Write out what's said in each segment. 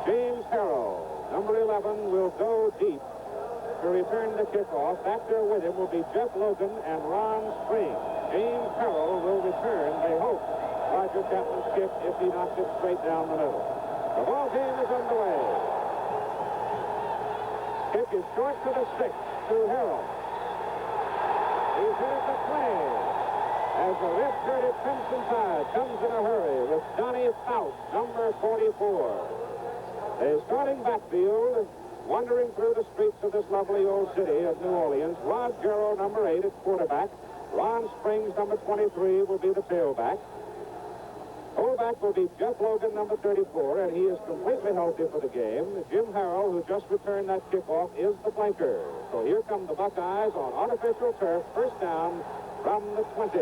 James Harrell, number 11, will go deep to return the kickoff. Back there with him will be Jeff Logan and Ron Spring. James Harrell will return, they hope, Roger Chapman's kick if he knocks it straight down the middle. The ball game is underway. Kick is short to the 6 to Harrell. He's headed the play as the red-shirted Crimson Tide comes in a hurry with Johnny Faust, number 44. A starting backfield wandering through the streets of this lovely old city of New Orleans. Rod Jarrow, number 8, at quarterback. Ron Springs, number 23, will be the tailback. Fullback will be Jeff Logan, number 34, and he is completely healthy for the game. Jim Harrell, who just returned that kickoff, is the flanker. So here come the Buckeyes on artificial turf, first down from the 20.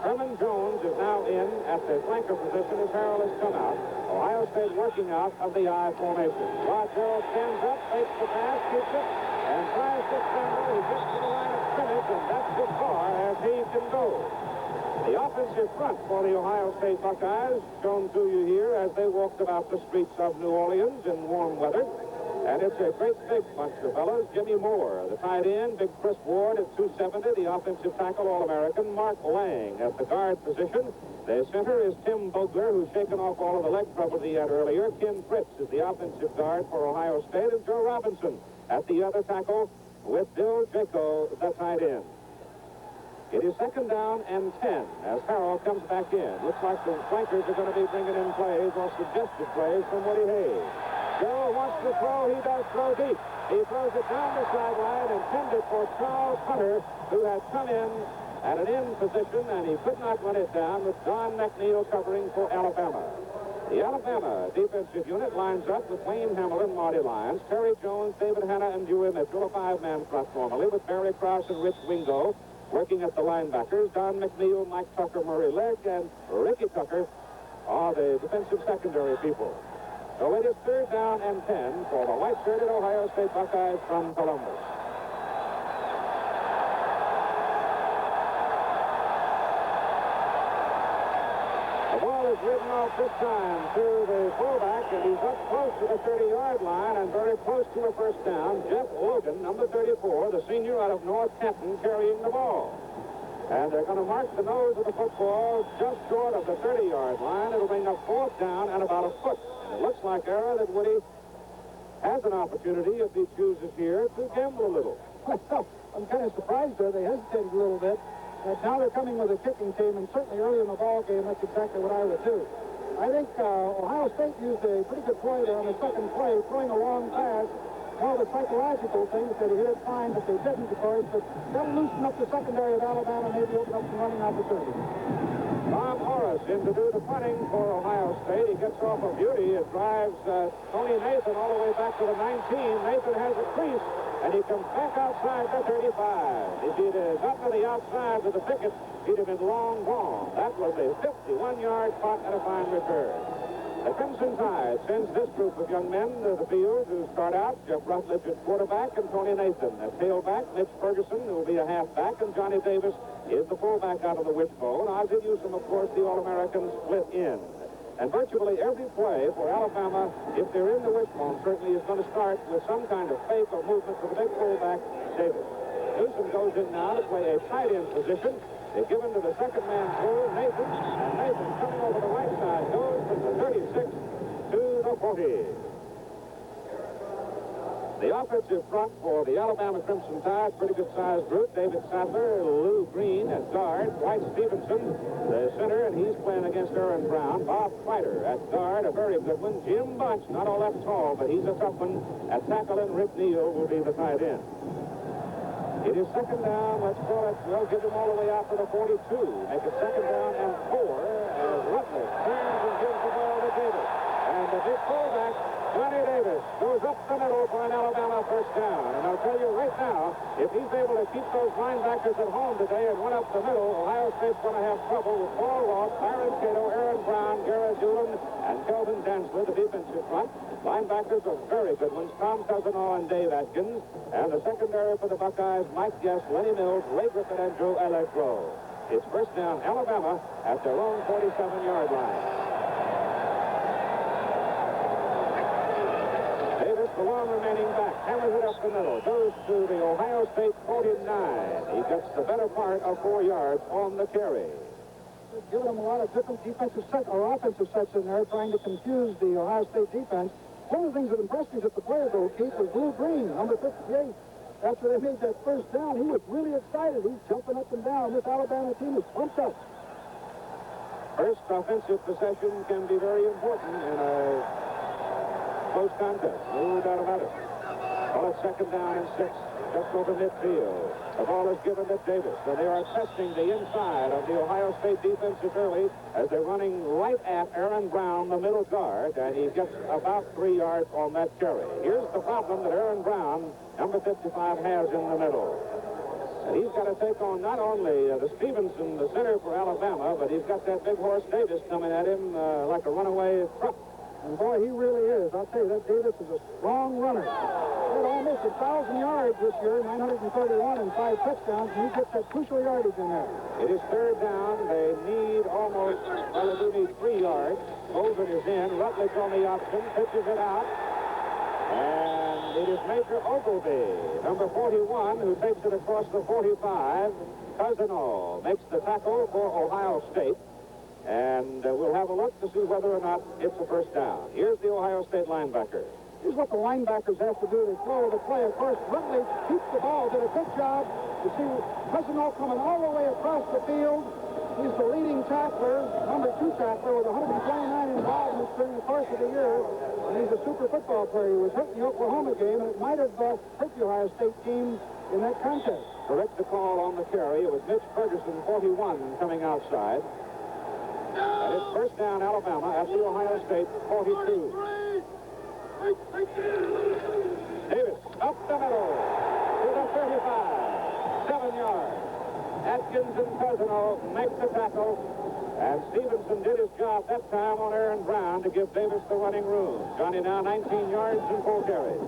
Herman Jones is now in at the flanker position as Harrell has come out. Ohio State working out of the I formation. Rod Jarrow stands up, fakes the pass, keeps it, and tries to scramble. He gets to the line of scrimmage, and that's as far as he can go. The offensive front for the Ohio State Buckeyes shown to you here as they walked about the streets of New Orleans in warm weather. And it's a great big bunch of fellows. Jimmy Moore, the tight end, Big Chris Ward at 270, the offensive tackle All-American. Mark Lang at the guard position. The center is Tim Bogler, who's shaken off all of the leg trouble he had earlier. Ken Fritz is the offensive guard for Ohio State, and Joe Robinson at the other tackle with Bill Jaco, the tight end. It is second down and 10 as Harrell comes back in. Looks like the flankers are going to be bringing in plays or suggested plays from Woody Hayes. Joe wants to throw. He does throw deep. He throws it down the sideline intended for Charles Hunter, who had come in at an end position, and he could not run it down with John McNeil covering for Alabama. The Alabama defensive unit lines up with Wayne Hamilton, Marty Lyons, Terry Jones, David Hanna, and Dewey Mitchell, a five-man front normally, with Barry Krause and Rich Wingo working at the linebackers. Don McNeil, Mike Tucker, Murray Legg, and Ricky Tucker are the defensive secondary people. So it is third down and 10 for the white-shirted Ohio State Buckeyes from Columbus. The ball is ridden off this time to the fullback, and he's up close to the 30-yard line and very close to a first down. Jeff Logan, number 34, the senior out of North Canton, carrying the ball. And they're going to mark the nose of the football just short of the 30-yard line. It'll bring up fourth down and about a foot. And it looks like, Era, that Woody has an opportunity, if he chooses here, to gamble a little. Well, I'm kind of surprised there. They hesitated a little bit. Now they're coming with a kicking team, and certainly early in the ball game, that's exactly what I would do. I think Ohio State used a pretty good play there on the second play, throwing a long pass. One of the psychological things that he hit it fine, but they didn't, of course. But that'll loosen up the secondary of Alabama, maybe open up some running opportunities. Tom Morris in to do the punting for Ohio State. He gets off a beauty. It drives Tony Nathan all the way back to the 19. Nathan has a crease, and he comes back outside the 35. If he'd got to the outside of the picket, he'd have been long gone. That was a 51-yard punt and a fine return. The Crimson Tide sends this group of young men to the field to start out. Jeff Rutledge at quarterback and Tony Nathan at tailback. Mitch Ferguson, who will be a halfback, and Johnny Davis is the fullback out of the wishbone. Ozzie Newsome, of course, the All-American split in. And virtually every play for Alabama, if they're in the wishbone, certainly is going to start with some kind of fake or movement for the big fullback, Davis. Newsome goes in now to play a tight end position. They give him to the second man through, Nathan, and Nathan coming over the right side goes from the 36 to the 40. The offensive front for the Alabama Crimson Tide, pretty good-sized group. David Sadler, Lou Green at guard, Dwight Stevenson, the center, and he's playing against Aaron Brown. Bob Fighter at guard, a very good one. Jim Bunch, not all that tall, but he's a tough one. At tackle, and Rick Neal will be the tight end. It is second down. Let's call it. We'll give him all the way out to the 42. Make it second down and 4 as Rutledge turns and gives the ball to Davis. And the big fullback, Johnny Davis, goes up the middle for an Alabama first down. And I'll tell you right now, if he's able to keep those linebackers at home today and run up the middle, Ohio State's going to have trouble with Paul Ross, Byron Cato, Aaron Brown, Garrett Doolin, and Kelvin Dantzler, the defensive front. Linebackers are very good ones. Tom Cousinall and Dave Atkins. And the secondary for the Buckeyes, Mike Guest, Lenny Mills, Ray Griffin, and Joe Allegro. It's first down, Alabama, at their own 47-yard line. hammers it up the middle. Goes to the Ohio State 49. He gets the better part of 4 yards on the carry. Giving them a lot of different defensive sets or offensive sets in there, trying to confuse the Ohio State defense. One of the things that impressed me is that the player, though, Keith, was Blue Green, number 58. After they made that first down, he was really excited. He's jumping up and down. This Alabama team is pumped up. First offensive possession can be very important in a close contest. No doubt about it. Well, it's second down and 6, just over midfield. The ball is given to Davis, and they are testing the inside of the Ohio State defensive early as they're running right at Aaron Brown, the middle guard, and he gets about 3 yards on that carry. Here's the problem that Aaron Brown, number 55, has in the middle. And he's got to take on not only the Stevenson, the center for Alabama, but he's got that big horse Davis coming at him like a runaway truck. And boy, he really is. I'll tell you, that Davis is a strong runner. He had almost 1,000 yards this year, 931 and 5 touchdowns, and he gets that crucial yardage in there. It is third down. They need almost, well, they do need 3 yards. Bolden is in. Rutledge on the option, pitches it out. And it is Major Ogilvie, number 41, who takes it across the 45. Cousinal makes the tackle for Ohio State. And we'll have a look to see whether or not it's a first down. Here's the Ohio State linebacker. Here's what the linebackers have to do. They follow the play. Of course, Rutledge keeps the ball. Did a good job. You see Cousinal coming all the way across the field. He's the leading tackler, number 2 tackler, with 129 involvements during the course of the year. And he's a super football player. He was hurt in the Oklahoma game, and it might have hurt the Ohio State team in that contest. Correct the call on the carry. It was Mitch Ferguson, 41, coming outside. And it's first down, Alabama, at the Ohio State 42. Davis, up the middle, to the 35, 7 yards. Atkins and Cousinal make the tackle, and Stevenson did his job that time on Aaron Brown to give Davis the running room. Johnny now 19 yards and 4 carries.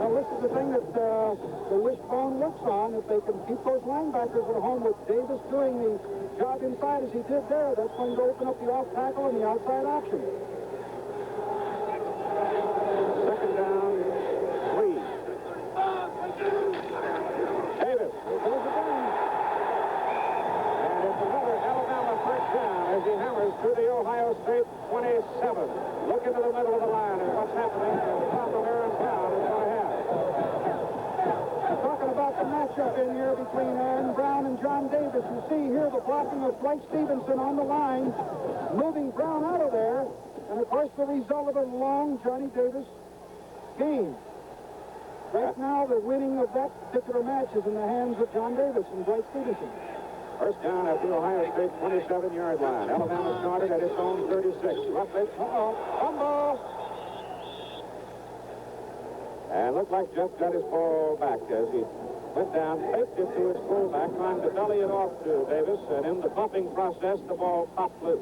Well, this is the thing that the wishbone looks on. If they can keep those linebackers at home with Davis doing the job inside as he did there, that's going to open up the off tackle and the outside option. Second down, 3. Davis. There goes again. And it's another Alabama first down as he hammers to the Ohio State 27. Look into the middle of the line and what's happening. The top of Aaron Brown is going to have. Talking about the matchup in here between Aaron Brown and John Davis. You see here the blocking of Dwight Stevenson on the line, moving Brown out of there, and of course the result of a long Johnny Davis game. Right now, the winning of that particular match is in the hands of John Davis and Dwight Stevenson. First down at the Ohio State 27-yard line. Alabama started at its own 36. Rutledge, fumble! And looked like Jeff got his ball back as he went down, faked it to his fullback, trying to belly it off to Davis, and in the bumping process, the ball popped loose.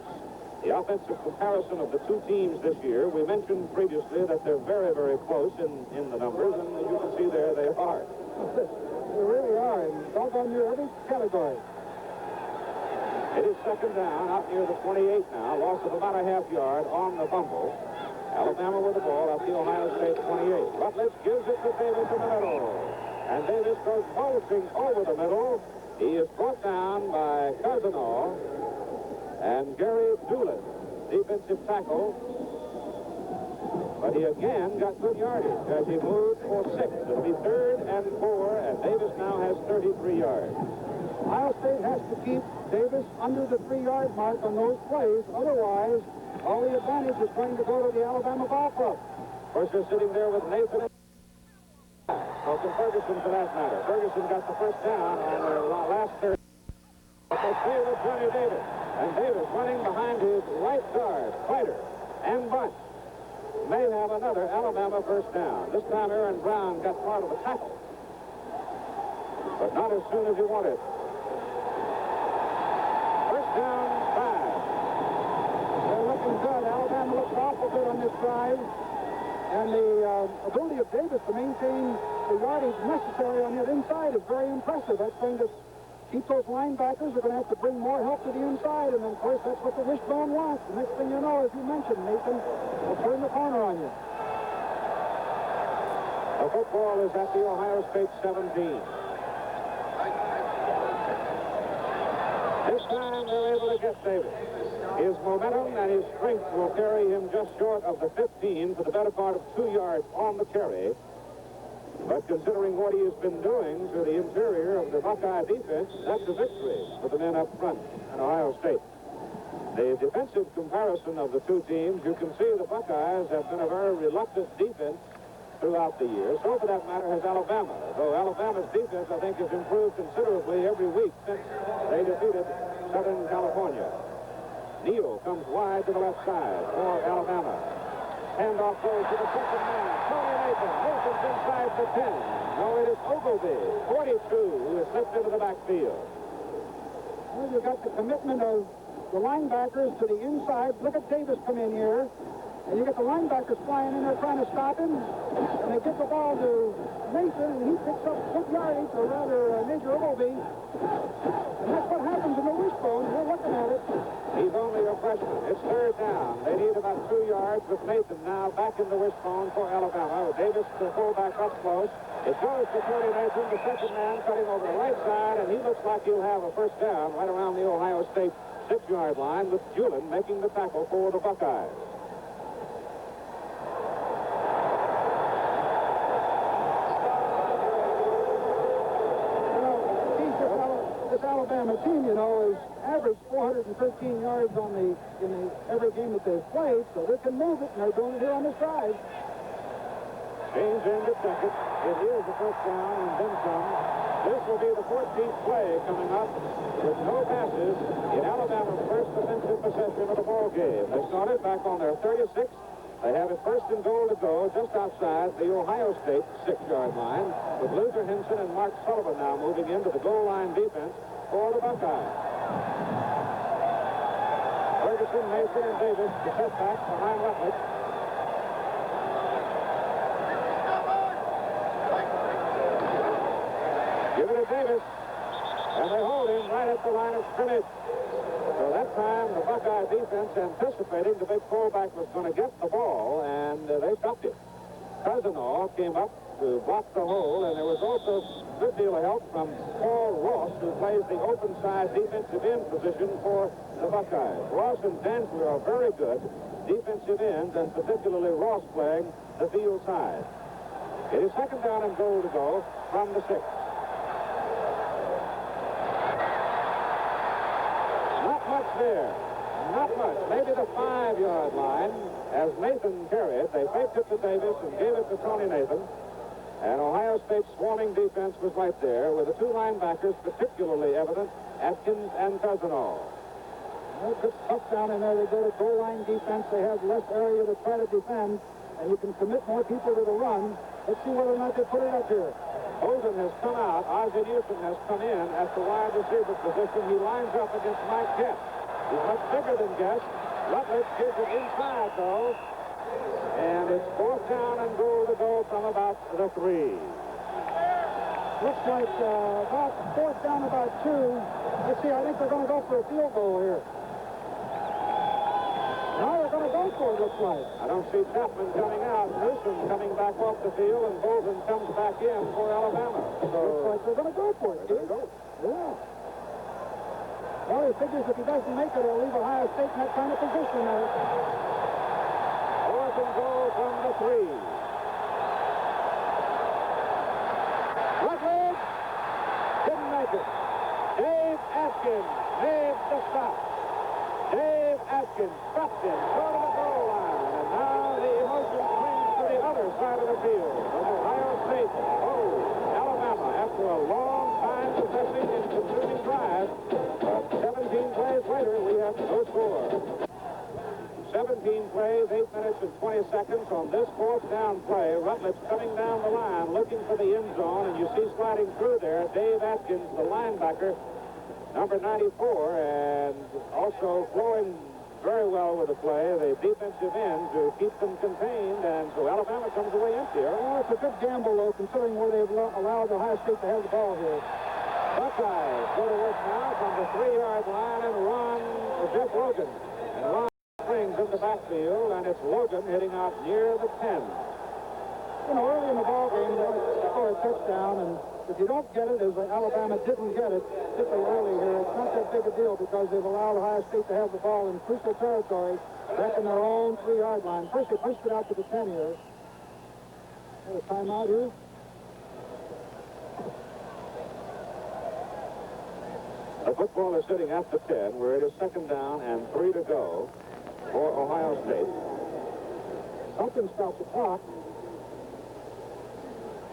The offensive comparison of the two teams this year, we mentioned previously that they're very, very close in the numbers, and as you can see there, they are. They really are, and doggone near every category. It is second down, out near the 28 now, loss of about a half yard on the fumble. Alabama with the ball at the Ohio State 28. Rutledge gives it to Davis in the middle. And Davis goes bolting over the middle. He is brought down by Cousinal and Gary Doolin, defensive tackle. But he again got good yardage as he moved for 6. It'll be 3rd and 4, and Davis now has 33 yards. Ohio State has to keep Davis under the 3-yard mark on those plays. Otherwise, all the advantage is going to go to the Alabama ball club. Of course, they're sitting there with Nathan. Well, Ferguson, for that matter. Ferguson got the first down on their last third. But they stay with Johnny Davis. And Davis running behind his right guard, fighter, and bunt. May have another Alabama first down. This time Aaron Brown got part of the tackle. But not as soon as he wanted. First down, 5. They're looking good. Alabama looks awful good on this drive. And the ability of Davis to maintain the yardage necessary on the inside is very impressive. That's going to keep those linebackers. They're going to have to bring more help to the inside. And then, of course, that's what the wishbone wants. The next thing you know, as you mentioned, Nathan will turn the corner on you. The The football is at the Ohio State 17. This time they're able to get Davis. His momentum and his strength will carry him just short of the 15 for the better part of 2 yards on the carry. But considering what he has been doing to the interior of the Buckeye defense, that's a victory for the men up front in Ohio State. The defensive comparison of the two teams, you can see the Buckeyes have been a very reluctant defense throughout the year. So, for that matter, has Alabama. Though Alabama's defense, I think, has improved considerably every week since they defeated Southern California. Neal comes wide to the left side for Alabama. Handoff goes to the second man, Tony Nathan. Nathan's inside the 10. No, it is Ogilvy, 42, who has slipped into the backfield. Well, you've got the commitment of the linebackers to the inside. Look at Davis come in here. And you get the linebackers flying in there trying to stop him. And they give the ball to Nathan, and he picks up good yardage, or rather, Major Ogilvy. And that's what happens in the wishbone. We're looking at it. He's only a freshman. It's third down. They need about 2 yards with Nathan now back in the wishbone for Alabama. Davis, the fullback, up close. It goes to Tony Nathan, the second man, cutting over the right side, and he looks like he'll have a first down right around the Ohio State 6-yard line with Julin making the tackle for the Buckeyes. Alabama team, you know, has averaged 413 yards in every game that they've played, so they can move it, and they're doing it here on this drive. Change into second. It is a first down and then some. This will be the 14th play coming up with no passes in Alabama's first defensive possession of the ball game. They started back on their 36th. They have it first and goal to go just outside the Ohio State 6-yard line with Luther Henson and Mark Sullivan now moving into the goal line defense for the Buckeyes. Ferguson, Mason, and Davis to set back behind Rutledge. Give it to Davis, and they hold him right at the line of scrimmage. So that time, the Buckeye defense, anticipating the big fullback was going to get the ball, and they stopped it. Cousinall came up to block the hole, and there was also a good deal of help from Paul Ross, who plays the open side defensive end position for the Buckeyes. Ross and Danford are very good defensive ends, and particularly Ross playing the field side. It is second down and goal to go from the 6. Not much there. Not much. Maybe the 5-yard line. As Nathan carried, they faked it to Davis and gave it to Tony Nathan. And Ohio State's swarming defense was right there with the two linebackers particularly evident, Atkins and Cousinall. Well, good stuff down in there. They go to goal line defense. They have less area to try to defend, and you can commit more people to the run. Let's see whether or not they put it up here. Bolden has come out. Ozzie Newsom has come in at the wide receiver position. He lines up against Mike Guest. He's much bigger than Guest. Rutledge gives it inside, though. And it's fourth down and goal to go from about the 3. Looks like about fourth down, about 2. Let's see, I think they're going to go for a field goal here. Now they're going to go for it, looks like. I don't see Chapman coming out. Newsom coming back off the field, and Bolden comes back in for Alabama. So looks like they're going to go for it. Yeah. Well, he figures if he doesn't make it, he'll leave Ohio State in that kind of position now. Fourth and goal from the 3. Rutledge didn't make it. Dave Atkins made the stop. Dave Atkins stopped him short of the goal line. And now the emotion swings to the other side of the field. Of Ohio State. Alabama, after a long time possessing and consuming drive. But 17 plays later, we have no score. 17 plays, 8 minutes and 20 seconds on this fourth down play. Rutledge coming down the line, looking for the end zone, and you see sliding through there Dave Atkins, the linebacker, number 94, and also flowing very well with the play, the defensive end to keep them contained, and so Alabama comes away empty. Well, it's a good gamble, though, considering where they've allowed Ohio State to have the ball here. Buckeyes go to work now from the 3-yard line and run Jeff Logan. And Ron springs in the backfield, and it's Logan hitting out near the 10. early in the ball game, they score a touchdown, and if you don't get it, as Alabama didn't get it, particularly early here, it's not that big a deal because they've allowed Ohio State to have the ball in crucial territory back in their own 3-yard line. First, they pushed it out to the 10 here. Got a timeout here. The football is sitting at the 10, where it is second down and 3 to go for Ohio State. Something stopped the clock.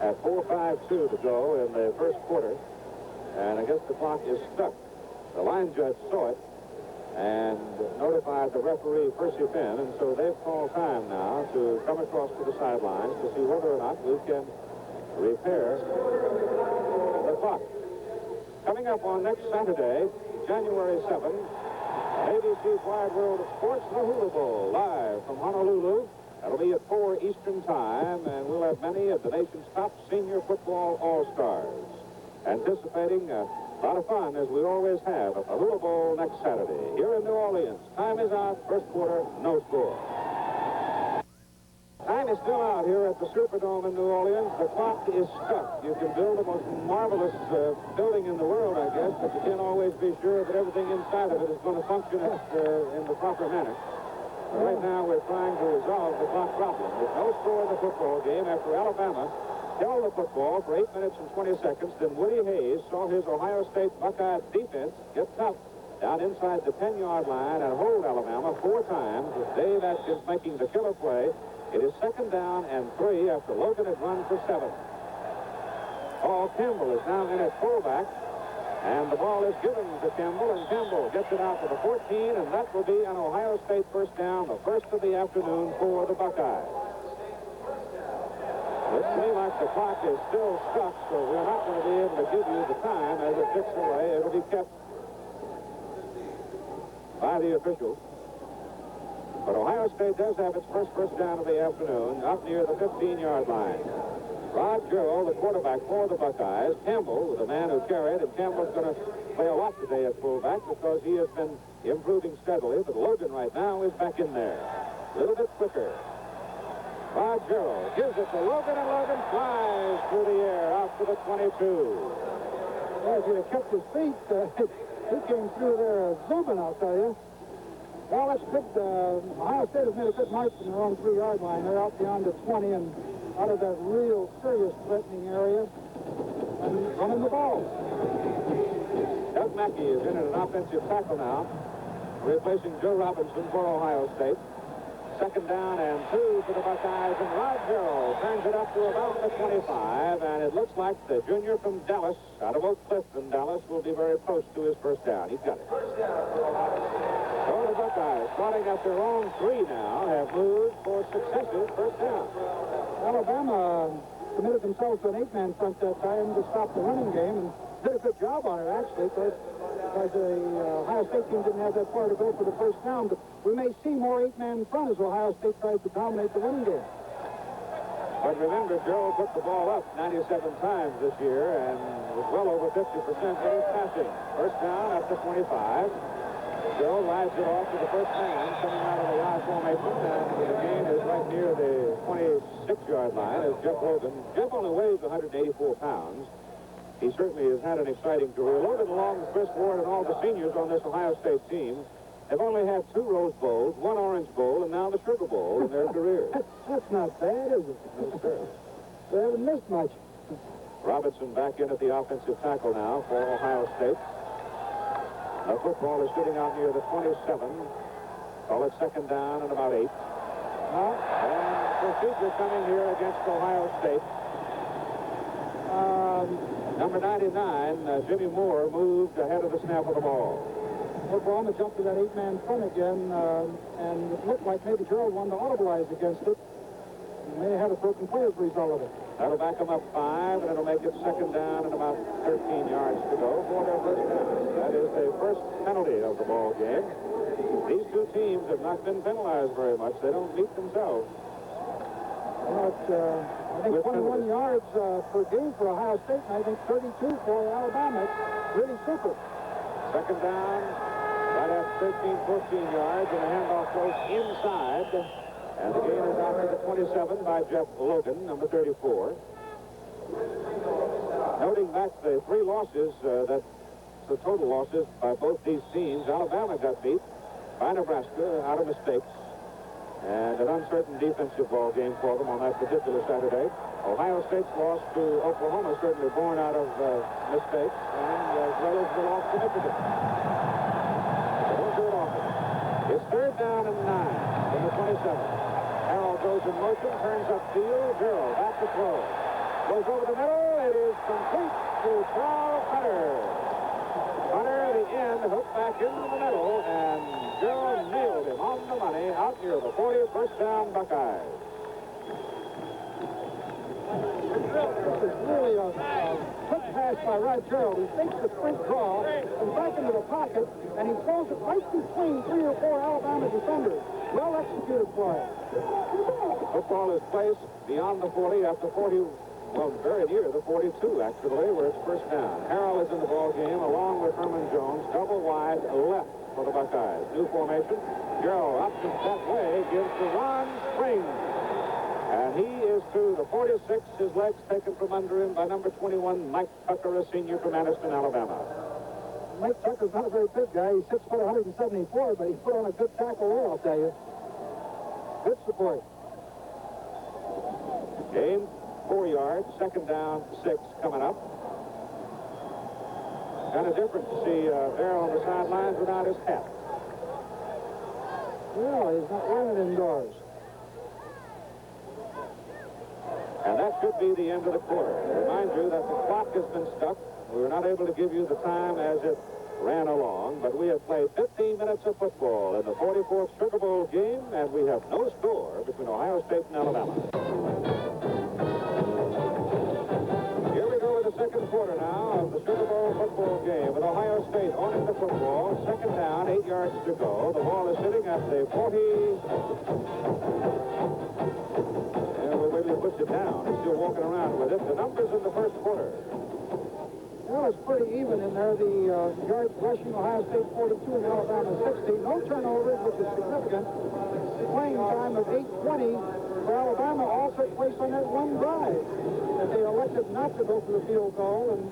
At 4:52 to go in the first quarter, and I guess the clock is stuck. The line judge saw it and notified the referee, Percy Finn, and so they've called time now to come across to the sidelines to see whether or not we can repair the clock. Coming up on next Saturday, January 7th, ABC's Wide World of Sports, the Hula Bowl, live from Honolulu. That'll be at 4 Eastern Time, and we'll have many of the nation's top senior football all-stars. Anticipating a lot of fun, as we always have, at the Hula Bowl next Saturday. Here in New Orleans, time is out, first quarter, no score. Time is still out here at the Superdome in New Orleans. The clock is stuck. You can build the most marvelous building in the world, I guess, but you can't always be sure that everything inside of it is going to function in the proper manner. Right now, we're trying to resolve the clock problem. With no score in the football game after Alabama held the football for 8 minutes and 20 seconds, then Woody Hayes saw his Ohio State Buckeye defense get tough down inside the 10-yard line and hold Alabama 4 times, with Dave Atkins making the killer play. It is second down and 3 after Logan had run for 7. Paul Campbell is now in at fullback. And the ball is given to Campbell, and Campbell gets it out to the 14, and that will be an Ohio State first down, the first of the afternoon for the Buckeyes. Looks to me like the clock is still stuck, so we're not going to be able to give you the time as it ticks away. It'll be kept by the officials. But Ohio State does have its first down of the afternoon up near the 15-yard line. Rod Gerald, the quarterback for the Buckeyes. Campbell, the man who carried, and Campbell's going to play a lot today at fullback because he has been improving steadily. But Logan right now is back in there. A little bit quicker. Rod Gerald gives it to Logan, and Logan flies through the air out to the 22. Well, if he'd have kept his feet, he came through there zooming, I'll tell you. Well, that's good. Ohio State has made a good march from their own 3-yard line. They're out beyond the 20 and out of that real serious threatening area and running the ball. Doug Mackey is in at an offensive tackle now, replacing Joe Robinson for Ohio State. Second down and 2 for the Buckeyes, and Rod Gerald turns it up to about the 25, and it looks like the junior from Dallas, out of Oak Cliff in Dallas, will be very close to his first down. He's got it. So the Buckeyes, starting at their own 3 now, have moved for successive first down. Alabama committed themselves to an 8-man front that time to stop the running game, and did a good job on it, actually, because the Ohio State team didn't have that far to go for the first down. But we may see more 8-man front as Ohio State tries to dominate the running game. But remember, Gerald put the ball up 97 times this year and was well over 50% in his passing. First down at the 25. Gerald rides it off to the first man coming out of the I formation, and the game is right near the 26-yard line as Jeff Logan. Jeff only weighs 184 pounds. He certainly has had an exciting career. Logan, along with Chris Ward and all the seniors on this Ohio State team, have only had 2 Rose Bowls, 1 Orange Bowl, and now the Sugar Bowl in their careers. That's not bad, is it? No, sir. They haven't missed much. Robinson back in at the offensive tackle now for Ohio State. The football is sitting out near the 27. Call it second down and about 8. And procedure coming here against Ohio State. Number 99, Jimmy Moore, moved ahead of the snap of the ball. Oklahoma jumped to that 8-man front again, and it looked like maybe Gerald wanted to audibilize against it. He may have had a broken play as a result of it. That'll back them up 5, and it'll make it second down and about 13 yards to go for their first down. That is the first penalty of the ball game. These 2 teams have not been penalized very much. They don't meet themselves. Well, I think 21 yards per game for Ohio State, and I think 32 for Alabama. It's really super. Second down, right at 13, 14 yards, and a handoff goes inside And the gain is out to the 27 by Jeff Logan, number 34. Noting back the three losses, that's the total losses by both these teams. Alabama got beat by Nebraska out of mistakes. And an uncertain defensive ball game for them on that particular Saturday. Ohio State's loss to Oklahoma certainly born out of mistakes, and as well as the loss to Michigan. They don't do it often. It's third down and 9 from the 27. Harrell goes in motion, turns upfield. Zero, back to throw. Goes over the middle. It is complete to Charles Hunter. Hunter, the end, hooked back into the middle, and Joe nailed him on the money out near the 40, first down, Buckeyes. This is really a quick pass by Rod Gerald. He fakes the sprint draw, comes back into the pocket, and he throws it right between 3 or 4 Alabama defenders. Well executed play. Football is placed beyond the 40 after 40. Well, very near the 42, actually, where it's first down. Harrell is in the ball game, along with Herman Jones, double wide left for the Buckeyes. New formation. Gerald options that way, gives the one spring. And he is to the 46, his legs taken from under him by number 21, Mike Tucker, a senior from Anniston, Alabama. Mike Tucker's not a very big guy. He's 6 foot 174, but he put on a good tackle there, I'll tell you. Good support. Game 4 yards, second down, 6 coming up. Kind of different to see Darrell on the sidelines without his hat. Well, he's not wearing it indoors. And that should be the end of the quarter. Remind you that the clock has been stuck. We were not able to give you the time as it ran along, but we have played 15 minutes of football in the 44th Sugar Bowl game, and we have no score between Ohio State and Alabama. Second quarter now of the Super Bowl football game with Ohio State owning the football. Second down, 8 yards to go. The ball is sitting at the 40. And Wiggly puts it down. He's still walking around with it. The numbers in the first quarter. Well, it's pretty even in there. The yards rushing, Ohio State 42 and Alabama 60. No turnovers, which is significant. Playing time of 8:20 for Alabama. All took place on that one drive. And they elected not to go for the field goal and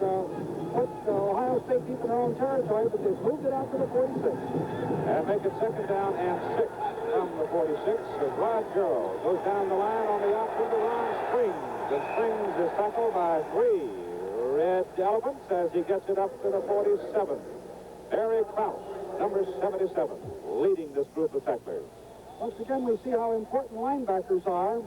put Ohio State deep in their own territory, but they've moved it out to the 46. And make it second down and 6 from the 46. As Rod Gerald goes down the line on the option to Ron Springs. And Springs is tackled by 3 Red Elephants as he gets it up to the 47. Barry Crouch, number 77, leading this group of tacklers. Once again, we see how important linebackers are.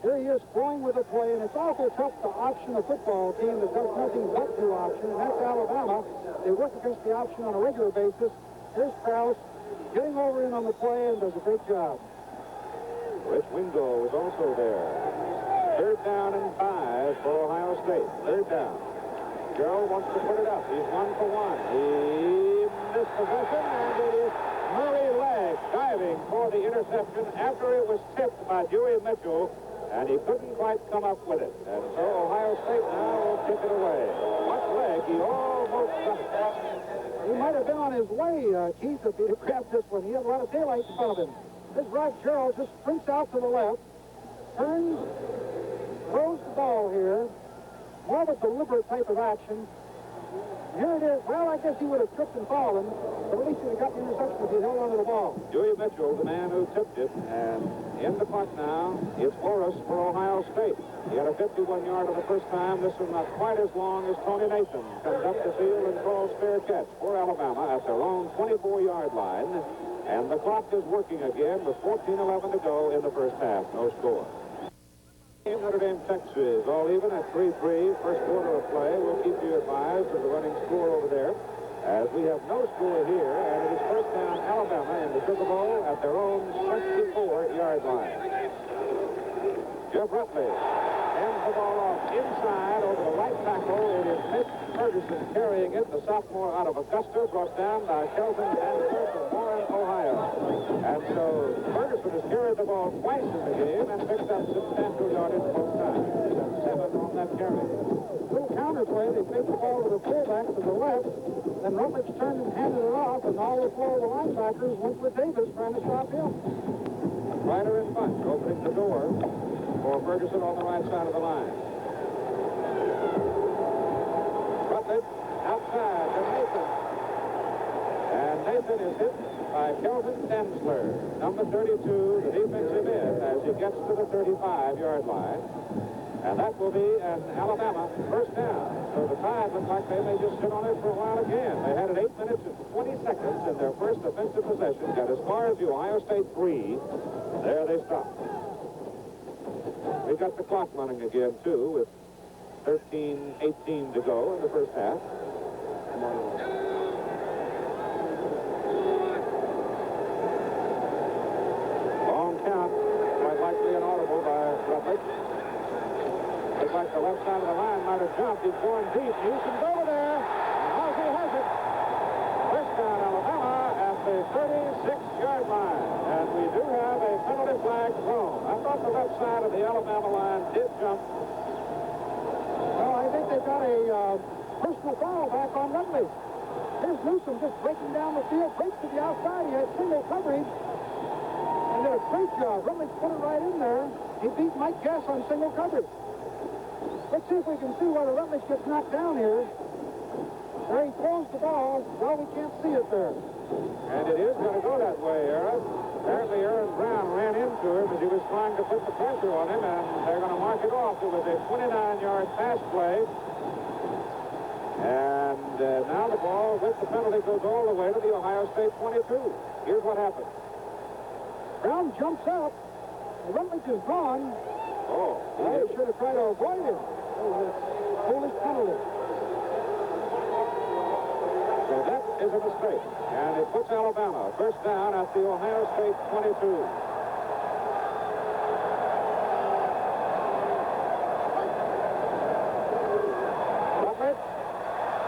Here he is throwing with a play, and it's awful tough to option a football team that does nothing but do option, and that's Alabama. They work against the option on a regular basis. Here's Krause getting over in on the play and does a great job. Rich Wingo was also there. Third down and 5 for Ohio State. Third down. Gerald wants to put it up. He's 1 for 1. He missed possession, and it is Murray Legg diving for the interception after it was tipped by Dewey Mitchell. And he couldn't quite come up with it. And so Ohio State now will kick it away. Much leg, he almost got it. He might have been on his way, Keith, if he'd grabbed this one. He had a lot of daylight in front of him. This Rod Gerald just sprints out to the left, turns, throws the ball here. More of a deliberate type of action. Here it is. Well, I guess he would have tripped and fallen, but at least he'd have got the interception if he held onto the ball. Dewey Mitchell, the man who tipped it, and in the punt now, it's Morris for Ohio State. He had a 51-yarder the first time. This is not quite as long as Tony Nathan comes up the field and calls fair catch for Alabama at their own 24-yard line. And the clock is working again with 14:11 to go in the first half. No score. Notre Dame, Texas, all even at 3-3. First quarter of play. We'll keep you advised of the running score over there, as we have no score here, and it is first down Alabama in the Super Bowl at their own 24-yard line. Jeff Rutley hands the ball off inside over the right tackle. It is Mitch Ferguson carrying it, the sophomore out of Augusta, brought down by Kelvin Danforth from Warren, Ohio. And so Ferguson has carried the ball twice in the game and picked up substantial yardage both times. 7 on that carry. Little counterplay. They faked the ball to the fullback to the left. Then Rutledge turned and handed it off, and all the four of the linebackers went with Davis trying to stop him. Ryder and Bunch opening the door for Ferguson on the right side of the line. Rutledge outside to Nathan. And Nathan is hit by Kelvin Densler, number 32, the defensive end, as he gets to the 35-yard line. And that will be an Alabama first down. So the Tide look like they may just sit on it for a while again. They had it 8 minutes and 20 seconds in their first offensive possession. Got as far as the Ohio State 3. There they stopped. We got the clock running again, too, with 13:18 to go in the first half. Long count, quite likely inaudible by Rutledge. Looks like the left side of the line might have jumped. He's going deep. Newsom's over there. And Hosey has it. First down, Alabama at the 36-yard line. And we do have a penalty flag thrown. I thought the left side of the Alabama line did jump. Well, I think they've got a personal foul back on Rutledge. Here's Newsom just breaking down the field, breaks to the outside. He had single coverage. And did a great job. Rutledge put it right in there. He beat Mike Guess on single coverage. Let's see if we can see whether Rutledge gets knocked down here. There he throws the ball. Well, we can't see it there. And it is going to go that way, Aaron. Apparently, Aaron Brown ran into him as he was trying to put the pressure on him, and they're going to mark it off. It was a 29-yard pass play. And now the ball with the penalty goes all the way to the Ohio State 22. Here's what happened. Brown jumps up. Rutledge is gone. Oh, well, he should have tried to avoid him. That was a foolish penalty. So that is a mistake. And it puts Alabama first down at the Ohio State 22. Rutledge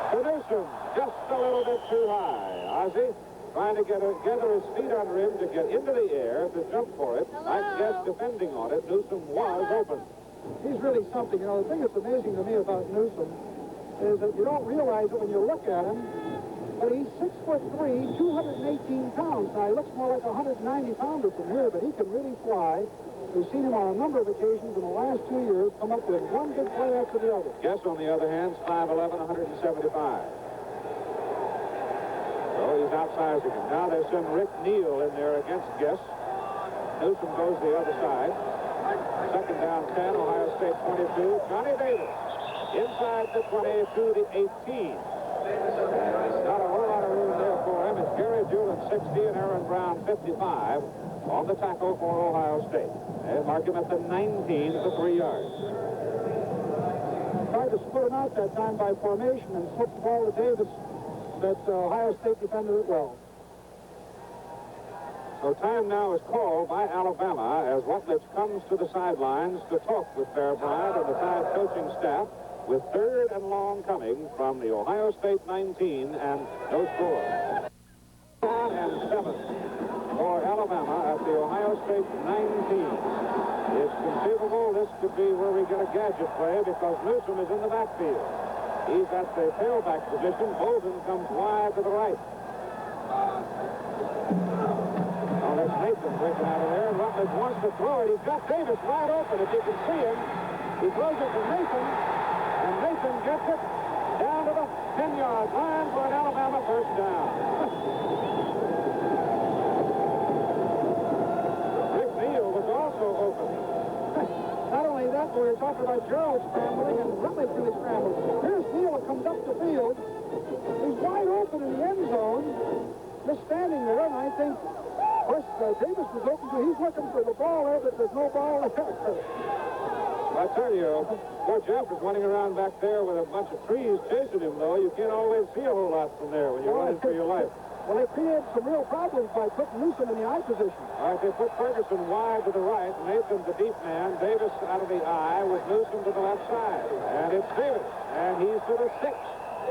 to Newsom. Just a little bit too high. Ozzie trying to gather his feet under him to get into the air to jump for it. Mike Guess defending on it. Newsom was open. He's really something. You know, the thing that's amazing to me about Newsom is that you don't realize it when you look at him, but he's 6'3", 218 pounds. Now, he looks more like a 190-pounder from here, but he can really fly. We've seen him on a number of occasions in the last 2 years come up with one big play after the other. Guess, on the other hand, is 5'11", 175. So he's outsizing him. Now they send Rick Neal in there against Guess. Newsom goes the other side. Second down 10, Ohio State 22. Johnny Davis inside the 20 to the 18. Not a whole lot of room there for him. It's Gary Julian 60 and Aaron Brown 55 on the tackle for Ohio State. They mark him at the 19 for 3 yards. Tried to split him out that time by formation and slipped the ball to Davis. But Ohio State defended it well. So time now is called by Alabama as Rutledge comes to the sidelines to talk with Bear Bryant and the Tide coaching staff, with third and long coming from the Ohio State 19 and no score. 1 and 7 for Alabama at the Ohio State 19. It's conceivable this could be where we get a gadget play because Newsom is in the backfield. He's at the tailback position. Bolden comes wide to the right. Now there's Nathan breaking out of there. Rutledge wants to throw it. He's got Davis wide open. If you can see him, he throws it to Nathan. And Nathan gets it down to the 10-yard line for an Alabama first down. Rick Neal was also open. Not only that, we were talking about Gerald scrambling and Rutledge really scrambled. Here's Neal comes up the field. He's wide open in the end zone. Just standing there, and I think, of course, Davis was open, so he's looking for the ball there, but there's no ball there. I tell you, poor Jeff is running around back there with a bunch of trees chasing him, though. You can't always see a whole lot from there when you're running for your life. Well, they created some real problems by putting Newsom in the I position. All right, they put Ferguson wide to the right, Nathan the deep man, Davis out of the I with Newsom to the left side. And it's Davis, and he's to the 6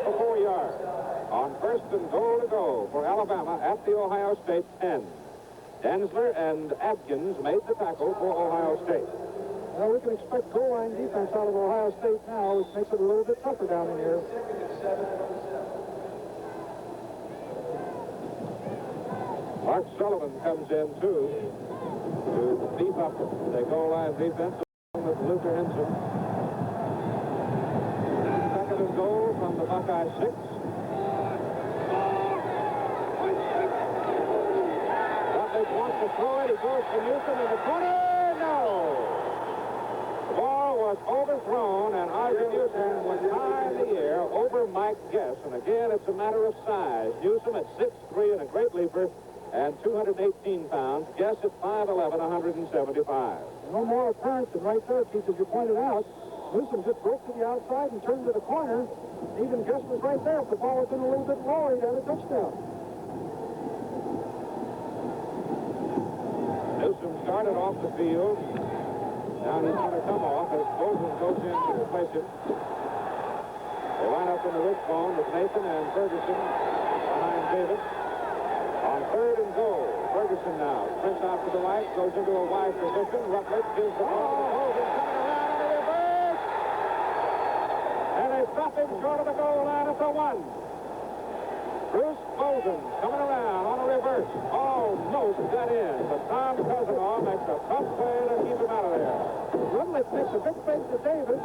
for 4 yards. On first and goal to go for Alabama at the Ohio State 10. Densler and Adkins made the tackle for Ohio State. Well, we can expect goal line defense out of Ohio State now, which makes it a little bit tougher down in here. Mark Sullivan comes in, too. to beef up the goal line defense with Luther Henson. Second and goal from the Buckeye 6. Rutledge wants to throw it. He goes to Newsom in the corner. No! The ball was overthrown, and Arthur Newsom was high in the air over Mike Guess. And again, it's a matter of size. Newsom at 6'3" and a great leaper, and 218 pounds. Guess at 5'11", 175. No more apparent than right there, Keith, as you pointed out. Newsom just broke to the outside and turned to the corner. Even Guess was right there. If the ball had been a little bit lower, he'd had a touchdown. Newsom started off the field. Now he's going to come off as Bozeman goes in to replace him. They line up in the wishbone with Nathan and Ferguson behind Davis. On third and goal, Ferguson now sprints out to the right, goes into a wide position. Rutledge gives the ball to Bozeman, coming around on the reverse. And they stop him short of the goal line at the 1. Bruce Bozeman coming around on a reverse. Almost got in, but Tom Cousinall makes a tough play to keep him out of there. Rutledge makes a big fake to Davis,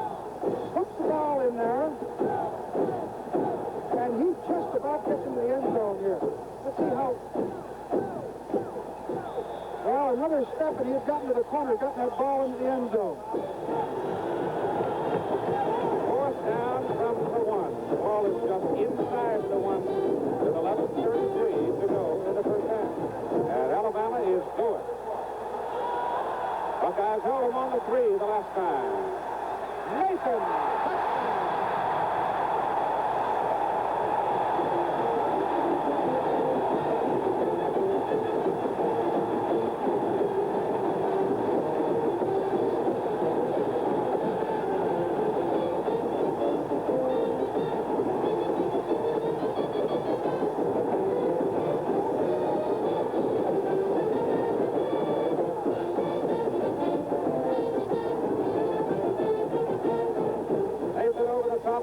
puts the ball in there, and he just about gets into the end zone here. Let's see how... Well, another step, and he's gotten to the corner, gotten that ball into the end zone. Fourth down from the 1. The ball is just inside the 1 with 11:33 to go in the first half. And Alabama is going. Buckeyes held him on the 3 the last time. Nathan!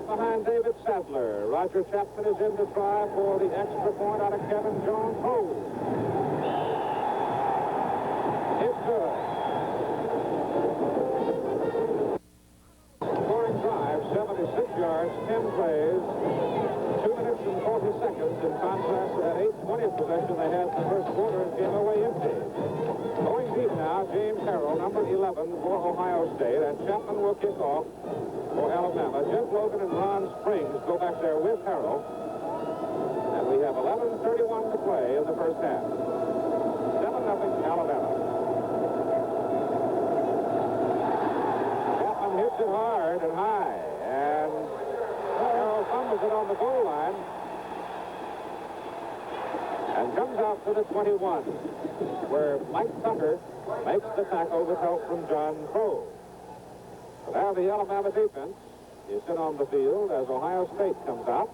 Behind David Sadler. Roger Chapman is in to try for the extra point out of Kevin Jones. Hold. It's good. Scoring drive, 76 yards, 10 plays, 2 minutes and 40 seconds. In contrast to that 8:20 possession they had in the first quarter and came away empty. Going deep now, James Harrell, number 11 for Ohio State, and Chapman will kick off for Alabama. Jeff Logan and Ron Springs go back there with Harrell. And we have 11:31 to play in the first half. 7-0 Alabama. Chapman hits it hard and high. And Harrell fumbles it on the goal line. And comes out to the 21, where Mike Tucker makes the tackle with help from John Crow. Now the Alabama defense is in on the field as Ohio State comes out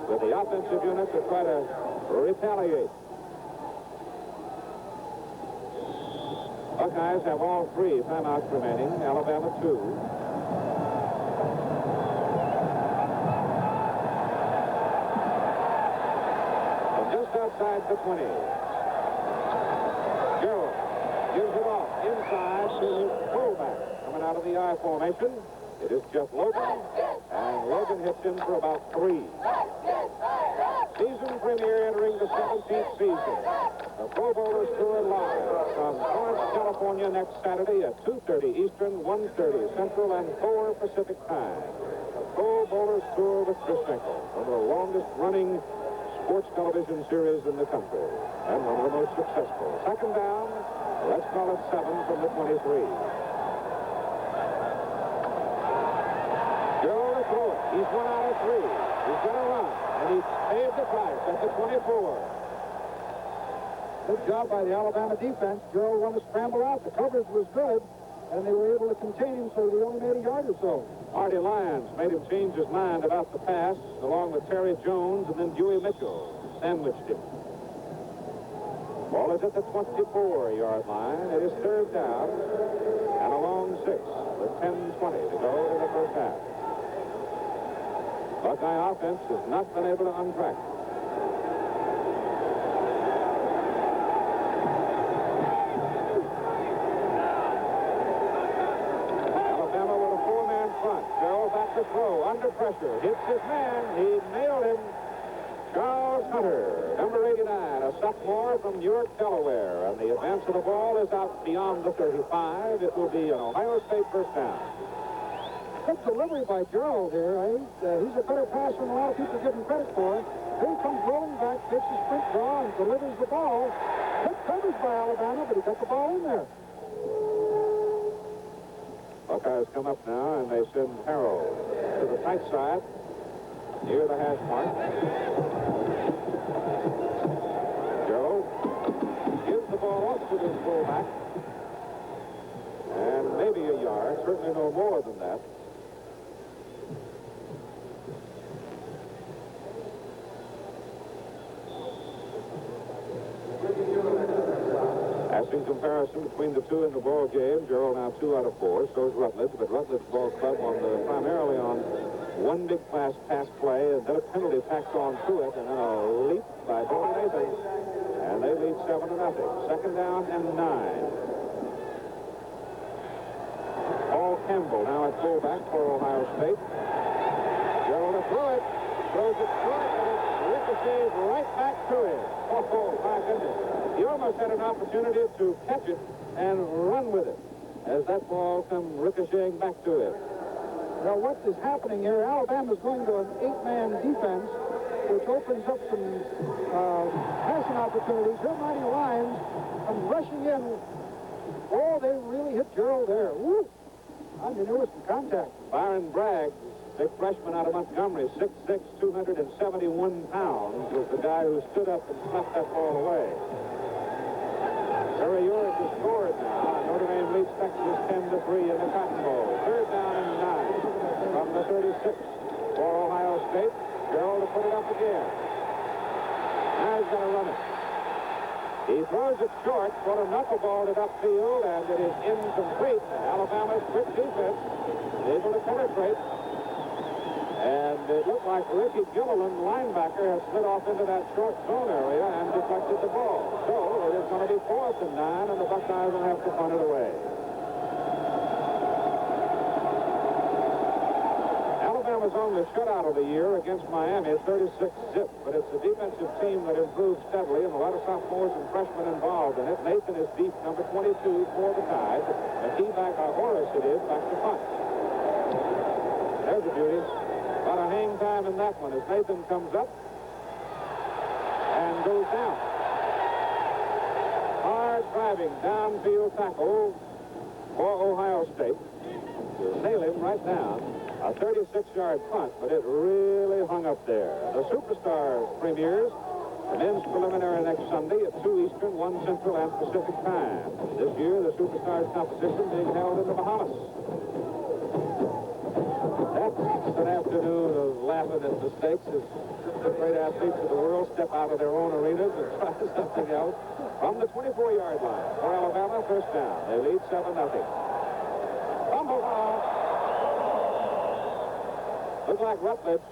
with the offensive unit to try to retaliate. Buckeyes have all 3 timeouts remaining. Alabama 2. And just outside the 20. Gerald gives it off inside to his fullback. Coming out of the I formation, it is Jeff Logan, and Logan hits him for about 3. Season premiere entering the 17th season. The Pro Bowlers Tour live from Torrance, California next Saturday at 2:30 Eastern, 1:30 Central, and 4 Pacific time. The Pro Bowlers Tour with Chris Schenkel, one of the longest running sports television series in the country, and one of the most successful. Second down, let's call it 7 from the 23. He's 1 out of 3. He's going to run, and he's paid the price at the 24. Good job by the Alabama defense. Gerald wanted to scramble out. The coverage was good, and they were able to contain him, so they only made a yard or so. Marty Lyons made him change his mind about the pass, along with Terry Jones, and then Dewey Mitchell sandwiched him. Ball is at the 24-yard line. It is third down, and a long 6 with 10:20 to go in the first half. Buckeye offense has not been able to untrack. under pressure. Hits his man. He nailed him. Charles Hunter, number 89, a sophomore from Newark, Delaware. And the advance of the ball is out beyond the 35. It will be an Ohio State first down. Good delivery by Gerald here. He's a better passer than a lot of people give him credit for. Here he comes rolling back, takes a sprint draw, and delivers the ball. Good coverage by Alabama, but he got the ball in there. Buckeyes come up now, and they send Harrell to the tight side, near the hash mark. Joe gives the ball off to this fullback. And maybe a yard, certainly no more than that. As in comparison between the two in the ball game, Gerald now 2 out of 4. So is Rutledge, but Rutledge Ball Club primarily on one big pass play, and then a penalty tacked on to it, and then a leap by Bo Nathan, and they lead 7-0. Second down and 9. Paul Campbell now at fullback for Ohio State. Gerald to throw it, throws it short, and it ricochets right back to him. Oh, my goodness. He almost had an opportunity to catch it and run with it as that ball comes ricocheting back to him. Now, what is happening here, Alabama's going to an 8-man defense, which opens up some passing opportunities. Here, Mighty Lions come rushing in. Oh, they really hit Gerald there. Woo! I mean, there was some contact. Byron Bragg, big freshman out of Montgomery, 6'6", 271 pounds, was the guy who stood up and slapped that ball away. Harry Urick has scored now. Notre Dame leads Texas 10-3 in the Cotton Bowl. Third down and 9 from the 36 for Ohio State. Gerald to put it up again. Now he's going to run it. He throws it short, sort of knuckleballed it upfield, and it is incomplete. Alabama's quick defense is able to penetrate. And it looked like Ricky Gilliland, linebacker, has slid off into that short zone area and deflected the ball. So it is going to be 4th and 9, and the Buckeyes will have to punt it away. Alabama's only shutout of the year against Miami is 36-zip, but it's a defensive team that improves steadily, and a lot of sophomores and freshmen involved in it. Nathan is deep, number 22 for the Tide. A key back, Horace it is, back to punt. There's the beauty. A lot of hang time in that one as Nathan comes up and goes down. Hard driving downfield tackle for Ohio State to nail him right down. A 36-yard punt, but it really hung up there. The Superstars premieres the men's preliminary next Sunday at 2 Eastern, 1 Central, and Pacific time. This year, the Superstars competition being held in the Bahamas. That's an afternoon of laughing at mistakes as the great athletes of the world step out of their own arenas and try something else. From the 24-yard line for Alabama, first down. They lead 7-0. Fumble ball. Looked like Rutledge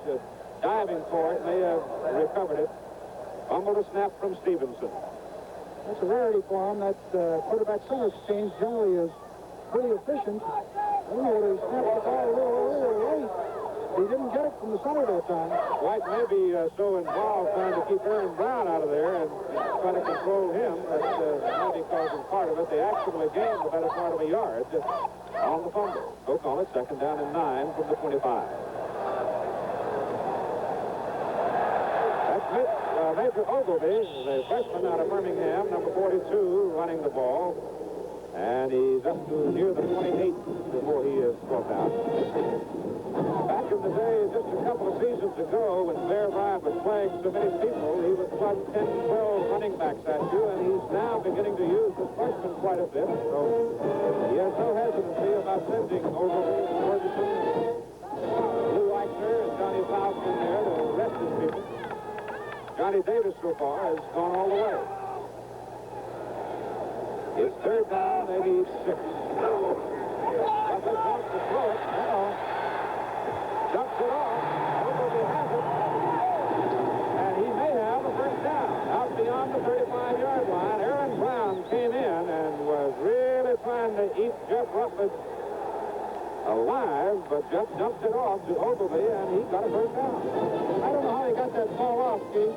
diving for it. May have recovered it. Fumble to snap from Stevenson. That's a rarity for him. That quarterback-center exchange generally is pretty efficient. I don't know whether he snapped the ball a little early or late. He didn't get it from the center that time. White may be so involved trying to keep Aaron Brown out of there and try to control him that maybe causing part of it. They actually gained the better part of a yard on the fumble. Go call it second down and 9 from the 25. That's Major Ogilvy, the freshman out of Birmingham, number 42, running the ball. And he's up to near the 28 before he is brought down. Back in the day, just a couple of seasons ago, when Bear Bryant was playing so many people, he would plug 10, 12 running backs at you, and he's now beginning to use the freshman quite a bit. So he has no hesitancy about sending Ogilvy, Ferguson, Lou Eichner, and Johnny Faust in there to rest his people. Johnny Davis so far has gone all the way. It's third down, they need 6. Rutledge wants to throw it. Dumps it off. Ogilvy has it. And he may have a first down. Out beyond the 35-yard line, Aaron Brown came in and was really trying to eat Jeff Rutledge alive. but Jeff jumped it off to Ogilvy, and he got a first down. I don't know how he got that ball off, Keith.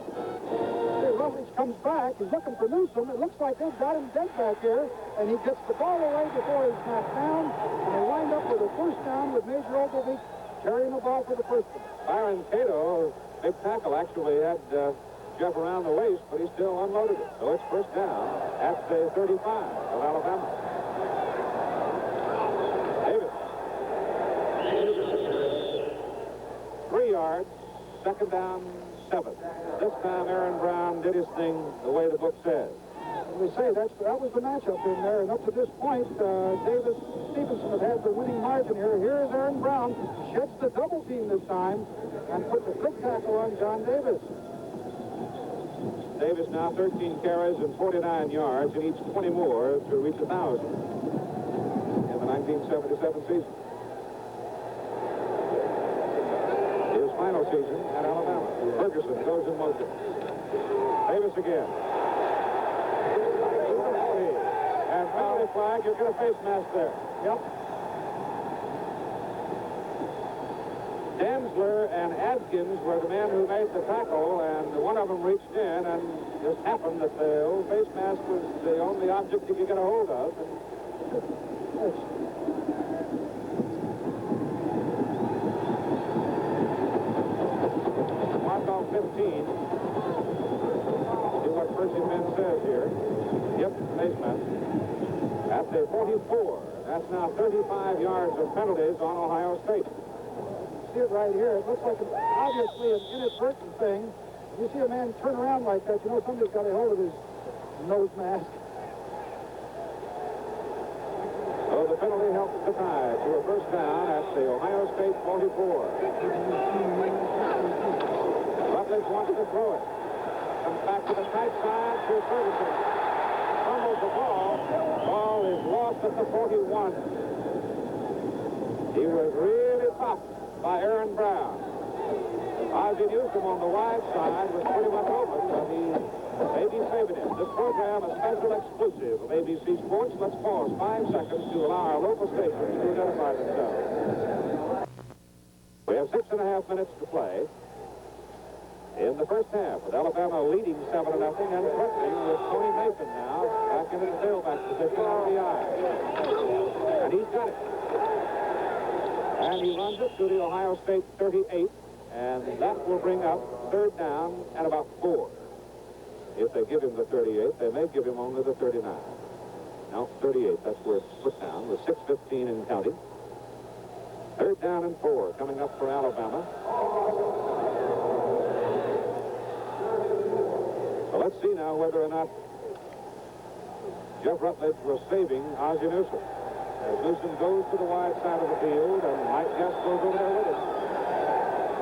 Rutledge comes back. He's looking for Newsom. It looks like they've got him dead back here, and he gets the ball away before he's knocked down, and they wind up with a first down with Major Ogilvy carrying the ball for the first one. Byron Cato, big tackle, actually had Jeff around the waist, but he still unloaded it. So it's first down at the 35 of Alabama. Davis. 3 yards, second down, 7. This time Aaron Brown did his thing the way the book says. We say that was the matchup in there, and up to this point, Davis Stevenson have had the winning margin here. Here's Aaron Brown, sheds the double team this time, and puts a quick tackle on John Davis. Davis now 13 carries and 49 yards. He needs 20 more to reach 1,000 in the 1977 season. His final season at Alabama. Ferguson goes in motion. Davis again. And penalty flag, you'll get a face mask there. Yep. Danzler and Adkins were the men who made the tackle, and one of them reached in, and just happened that the old face mask was the only object you could get a hold of. Mark off 15. See what Percy Finn says here. Yep, face mask. At the 44. That's now 35 yards of penalties on Ohio State. See it right here. It looks like obviously an inadvertent thing. You see a man turn around like that, you know somebody's got a hold of his nose mask. So the penalty helps the Tide to a first down at the Ohio State 44. Rutledge wants to throw it. Comes back to the tight side to Ferguson. Fumbles the ball. Ball is lost at the 41. He was really tough by Aaron Brown. Ozzie Newsom on the wide side was pretty much open, but he may be saving him. This program, a special exclusive of ABC Sports. Let's pause 5 seconds to allow our local stations to identify themselves. We have 6.5 minutes to play in the first half, with Alabama leading 7-0 and threatening with Tony Mason now back into the tailback position on the eye. And he's got it. And he runs it to the Ohio State 38, and that will bring up third down and about 4. If they give him the 38, they may give him only the 39. No, 38, that's where it's put down, with 6:15 in counting. Third down and 4 coming up for Alabama. So let's see now whether or not Jeff Rutledge was saving Ozzie Newsom. As Newsom goes to the wide side of the field, and Mike Guest goes over there with him.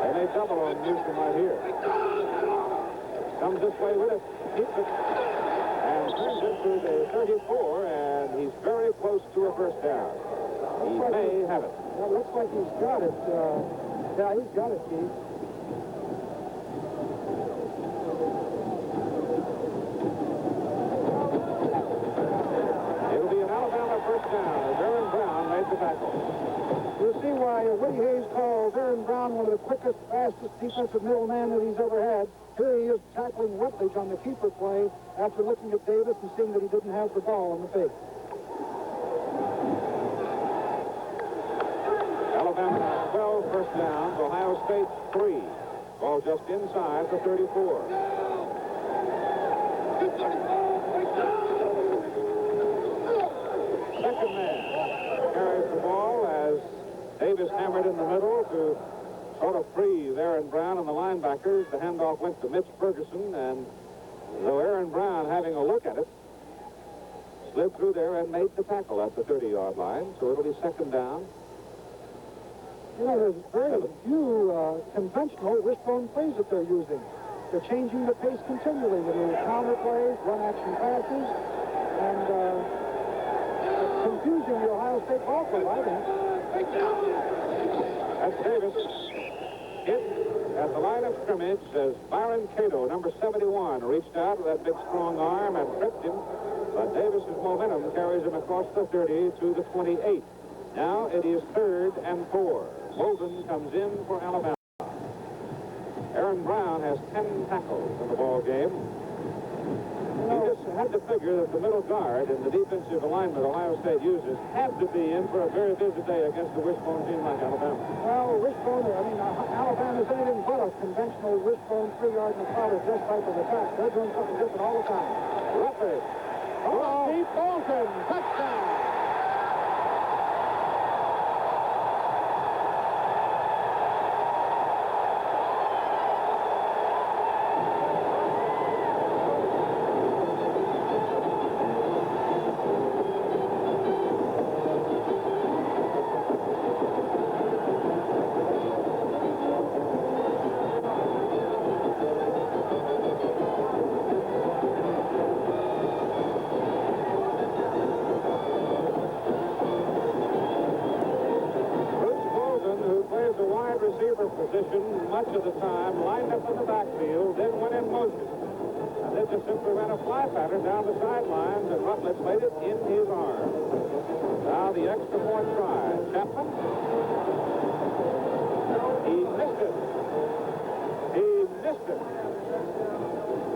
They may double on Newsom right here. Comes this way with it, keeps it, and turns it to the 34, and he's very close to a first down. He may have it. Well, looks like he's got it. Yeah, he's got it, Keith. First down as Aaron Brown made the tackle. You'll see why Woody Hayes calls Aaron Brown one of the quickest, fastest defensive middlemen that he's ever had. Here he is tackling Rutledge on the keeper play after looking at Davis and seeing that he didn't have the ball on the fake. Alabama has 12 first downs, Ohio State 3. Ball just inside the 34. Second man carries the ball as Davis hammered in the middle to sort of freeze Aaron Brown and the linebackers. The handoff went to Mitch Ferguson, and though Aaron Brown, having a look at it, slid through there and made the tackle at the 30-yard line, so it'll be second down. You know, there's very few conventional wishbone plays that they're using. They're changing the pace continually with little counter plays, run-action passes, and confusing the Ohio State ball club, I think. That's Davis. Hit at the line of scrimmage as Byron Cato, number 71, reached out with that big, strong arm and tripped him. But Davis's momentum carries him across the 30 to the 28. Now it is 3rd and 4. Bolden comes in for Alabama. Aaron Brown has 10 tackles in the ball game. He just had to figure that the middle guard in the defensive alignment Ohio State uses had to be in for a very busy day against a wishbone team like Alabama. Well, wishbone, Alabama's anything but a conventional wishbone 3-yard and a powder dress type of attack. They're doing something different all the time. Rutledge. Steve Bolden. Touchdown. Position much of the time, lined up in the backfield, then went in motion. And then just simply ran a fly pattern down the sidelines, and Rutledge laid it in his arm. Now the extra point try. Chapman. He missed it. He missed it.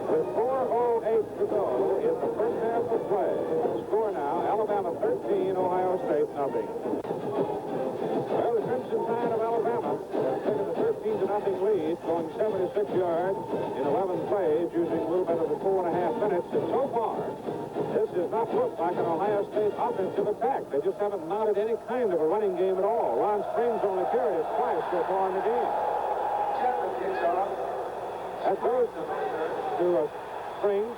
With 4:08 to go in the first half of play. The score now, Alabama 13, Ohio State nothing. Well, the Crimson Tide of Alabama has taken a 13-0 lead, going 76 yards in 11 plays, using a little better than 4.5 minutes. And so far, this does not look like an Ohio State offensive attack. They just haven't mounted any kind of a running game at all. Ron Springs only carried it twice so far in the game. That goes to Springs,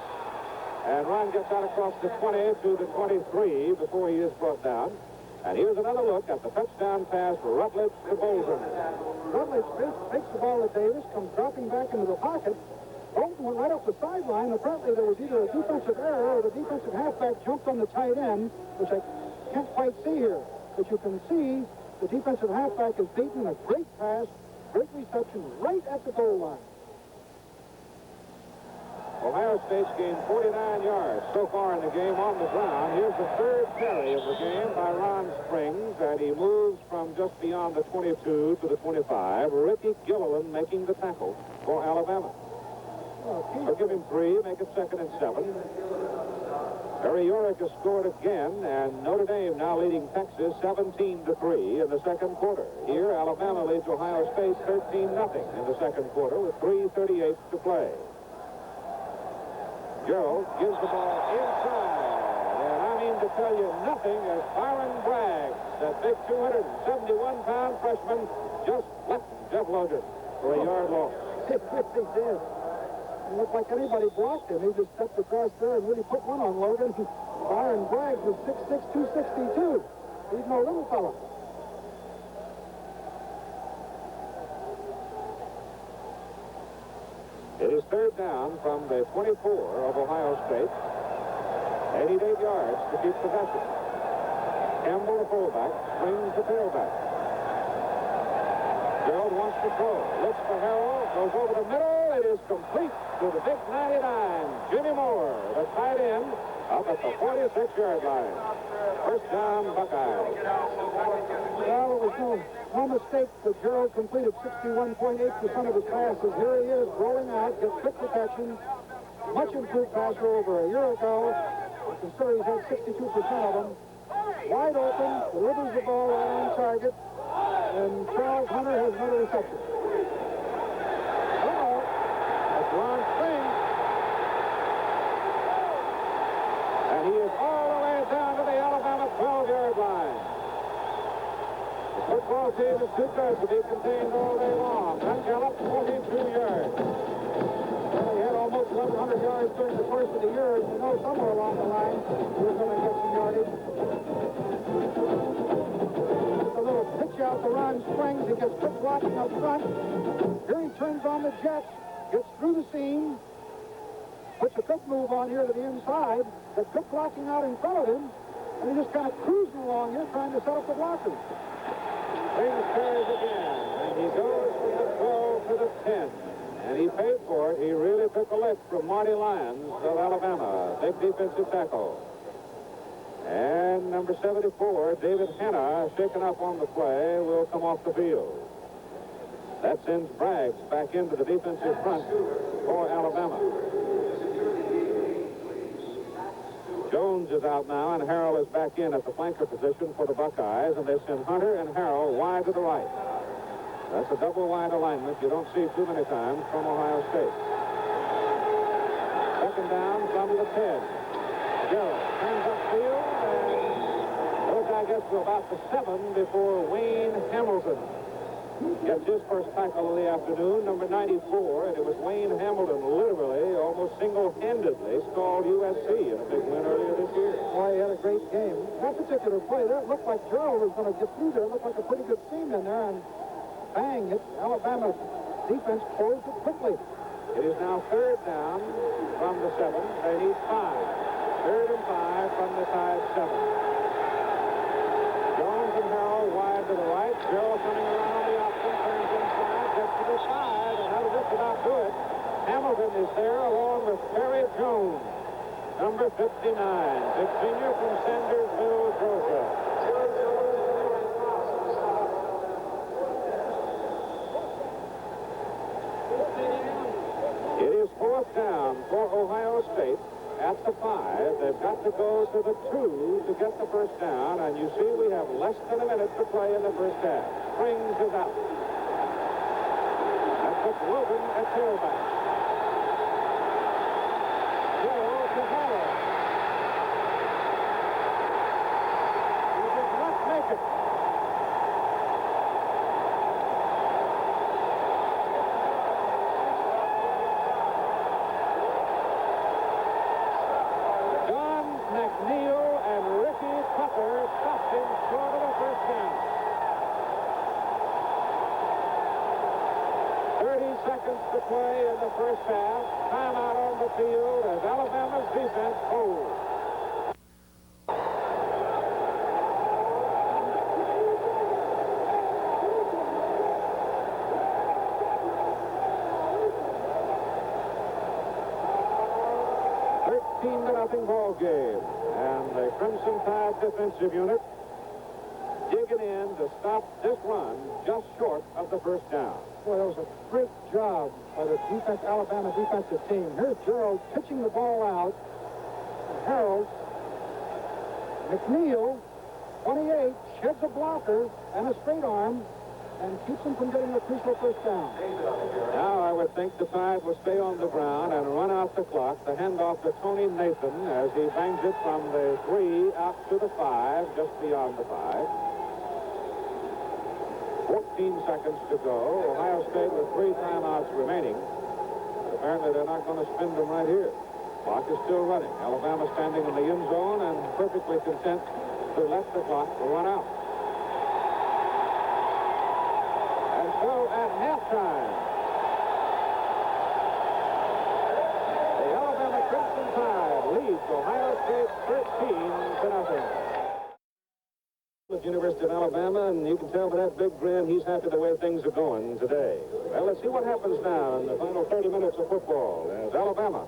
and Ron gets out across the 20 to the 23 before he is brought down. And here's another look at the touchdown pass for Rutledge to Bolden. Rutledge takes the ball to Davis, comes dropping back into the pocket. Bolden went right up the sideline. Apparently there was either a defensive error or the defensive halfback jumped on the tight end, which I can't quite see here. But you can see the defensive halfback is beaten a great pass, great reception right at the goal line. Ohio State's gained 49 yards so far in the game on the ground. Here's the 3rd carry of the game by Ron Springs, and he moves from just beyond the 22 to the 25. Ricky Gilliland making the tackle for Alabama. They'll give him 3, make it 2nd and 7. Barry Yorick has scored again, and Notre Dame now leading Texas 17-3 in the second quarter. Here, Alabama leads Ohio State 13-0 in the second quarter with 3:38 to play. Gerald gives the ball inside, and I mean to tell you, nothing as Byron Bragg, that big 271-pound freshman, just left Jeff Logan for a yard loss. It really did. It looked like anybody blocked him. He just stepped across there and really put one on Logan. Byron Bragg was 6'6", 262. He's no little fella. It is 3rd down from the 24 of Ohio State. 88 yards to keep possession. Campbell, the fullback, Springs the tailback. Gerald wants to throw. Looks for Harrell. Goes over the middle. It is complete to the big 99. Jimmy Moore, the tight end, up at the 46-yard line. First down, Buckeyes. Well, it was no mistake that Gerald completed 61.8% of his passes. Here he is rolling out, gets quick protection. Much improved passer over a year ago. I consider he's had 62% of them. Wide open, delivers the ball right on target. And Charles Hunter has another reception. That's Ron Springs. And he is all the way down to the Alabama 12-yard line. The football team is too good to be contained all day long. That gallop, 42 yards. Well, he had almost 1,100 yards during the course of the year. And you know, somewhere along the line, he was going to get some yardage. Just a little pitch out to Ron Springs. He gets quick blocking up front. Here he turns on the jet, gets through the seam, puts a quick move on here to the inside, gets quick blocking out in front of him, and he just kind of cruising along here trying to set up the blockers. Springs carries again, and he goes from the 12 to the 10. And he paid for it. He really took a lick from Marty Lyons of Alabama, big defensive tackle. And number 74, David Hanna, shaken up on the play, will come off the field. That sends Braggs back into the defensive front for Alabama. Jones is out now, and Harrell is back in at the flanker position for the Buckeyes, and they send Hunter and Harrell wide to the right. That's a double wide alignment you don't see too many times from Ohio State. Second down from the 10. Gerald turns upfield, and goes, I guess, to about the 7 before Wayne Hamilton gets his first tackle of the afternoon, number 94, and it was Wayne Hamilton literally, almost single-handedly, stalled USC in a big win earlier this year. Boy, he had a great game. That particular play, that looked like Gerald was going to get through there. It looked like a pretty good seam in there, and bang, Alabama's defense closed it quickly. It is now third down from the 7. They need 5. Third and 5 from the Tide 7. Jones and Harrell wide to the right. Gerald coming around on the option, turns inside, gets to the 5, and that'll just about do it. Hamilton is there along with Perry Jones, number 59, big senior from Sandersville, Georgia. It is fourth down for Ohio State at the 5. They've got to go to the 2 to get the first down, and you see we have less than a minute to play in the first half. Springs is out. That puts Wilton at tailback. Hill to Harrell. He does not make it. McNeil and Ricky Tucker stopped him short of the first down. 30 seconds to play in the first half. Timeout on the field as Alabama's defense holds. Nothing ball game, and the Crimson Tide defensive unit digging in to stop this run just short of the first down. Boy, that was a great job by the Alabama defensive team. Here's Gerald pitching the ball out. Harold McNeil, 28, sheds a blocker and a straight arm and keeps him from getting a crucial first down. Now I would think the Tide will stay on the ground and run out the clock. The handoff to Tony Nathan as he bangs it from the 3 out to the 5, just beyond the 5. 14 seconds to go. Ohio State with 3 timeouts remaining. Apparently they're not going to spend them right here. Clock is still running. Alabama standing in the end zone and perfectly content to let the clock run out. So at halftime, the Alabama Crimson Tide leads Ohio State 13-0. The University of Alabama, and you can tell by that big grin he's happy the way things are going today. Well, let's see what happens now in the final 30 minutes of football as Alabama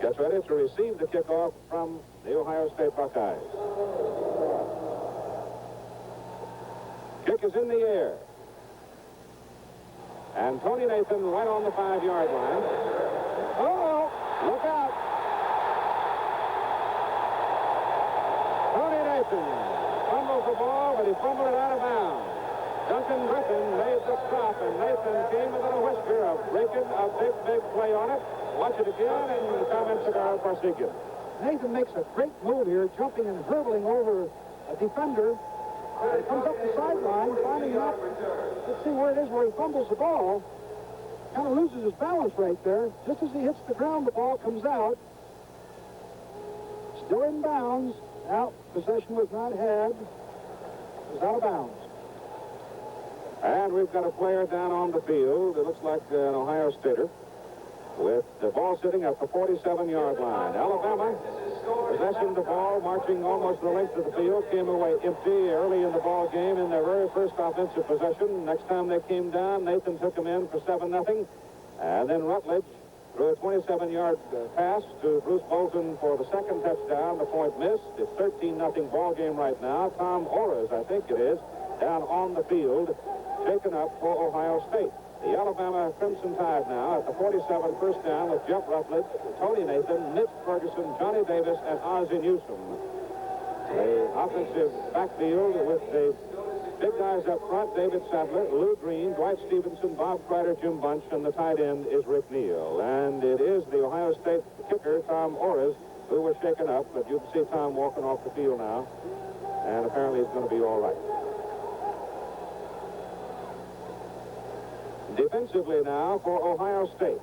gets ready to receive the kickoff from the Ohio State Buckeyes. Kick is in the air. And Tony Nathan right on the 5-yard line. Oh, look out. Tony Nathan fumbles the ball, but he fumbled it out of bounds. Duncan Griffin made the stop, and Nathan came within a whisker of breaking a big play on it. Watch it again, and comments are for Seekin. Nathan makes a great move here, jumping and hurdling over a defender. He comes up the sideline, finding out, let's see where it is where he fumbles the ball. Kind of loses his balance right there. Just as he hits the ground, the ball comes out. Still in bounds. Now, possession was not had. It was out of bounds. And we've got a player down on the field. It looks like an Ohio Stater with the ball sitting at the 47-yard line. Alabama possessing the ball, marching almost the length of the field, came away empty early in the ball game in their very first offensive possession. Next time they came down, Nathan took them in for 7-0. And then Rutledge threw a 27-yard pass to Bruce Bolton for the second touchdown. The point missed. It's 13-0 ball game right now. Tom Orris, I think it is, down on the field, shaken up for Ohio State. The Alabama Crimson Tide now at the 47, first down with Jeff Ruffledge, Tony Nathan, Mitch Ferguson, Johnny Davis, and Ozzie Newsome. The offensive backfield with the big guys up front: David Sadler, Lou Green, Dwight Stevenson, Bob Kreider, Jim Bunch, and the tight end is Rick Neal. And it is the Ohio State kicker, Tom Orris, who was shaken up, but you can see Tom walking off the field now, and apparently he's going to be all right. Defensively now for Ohio State.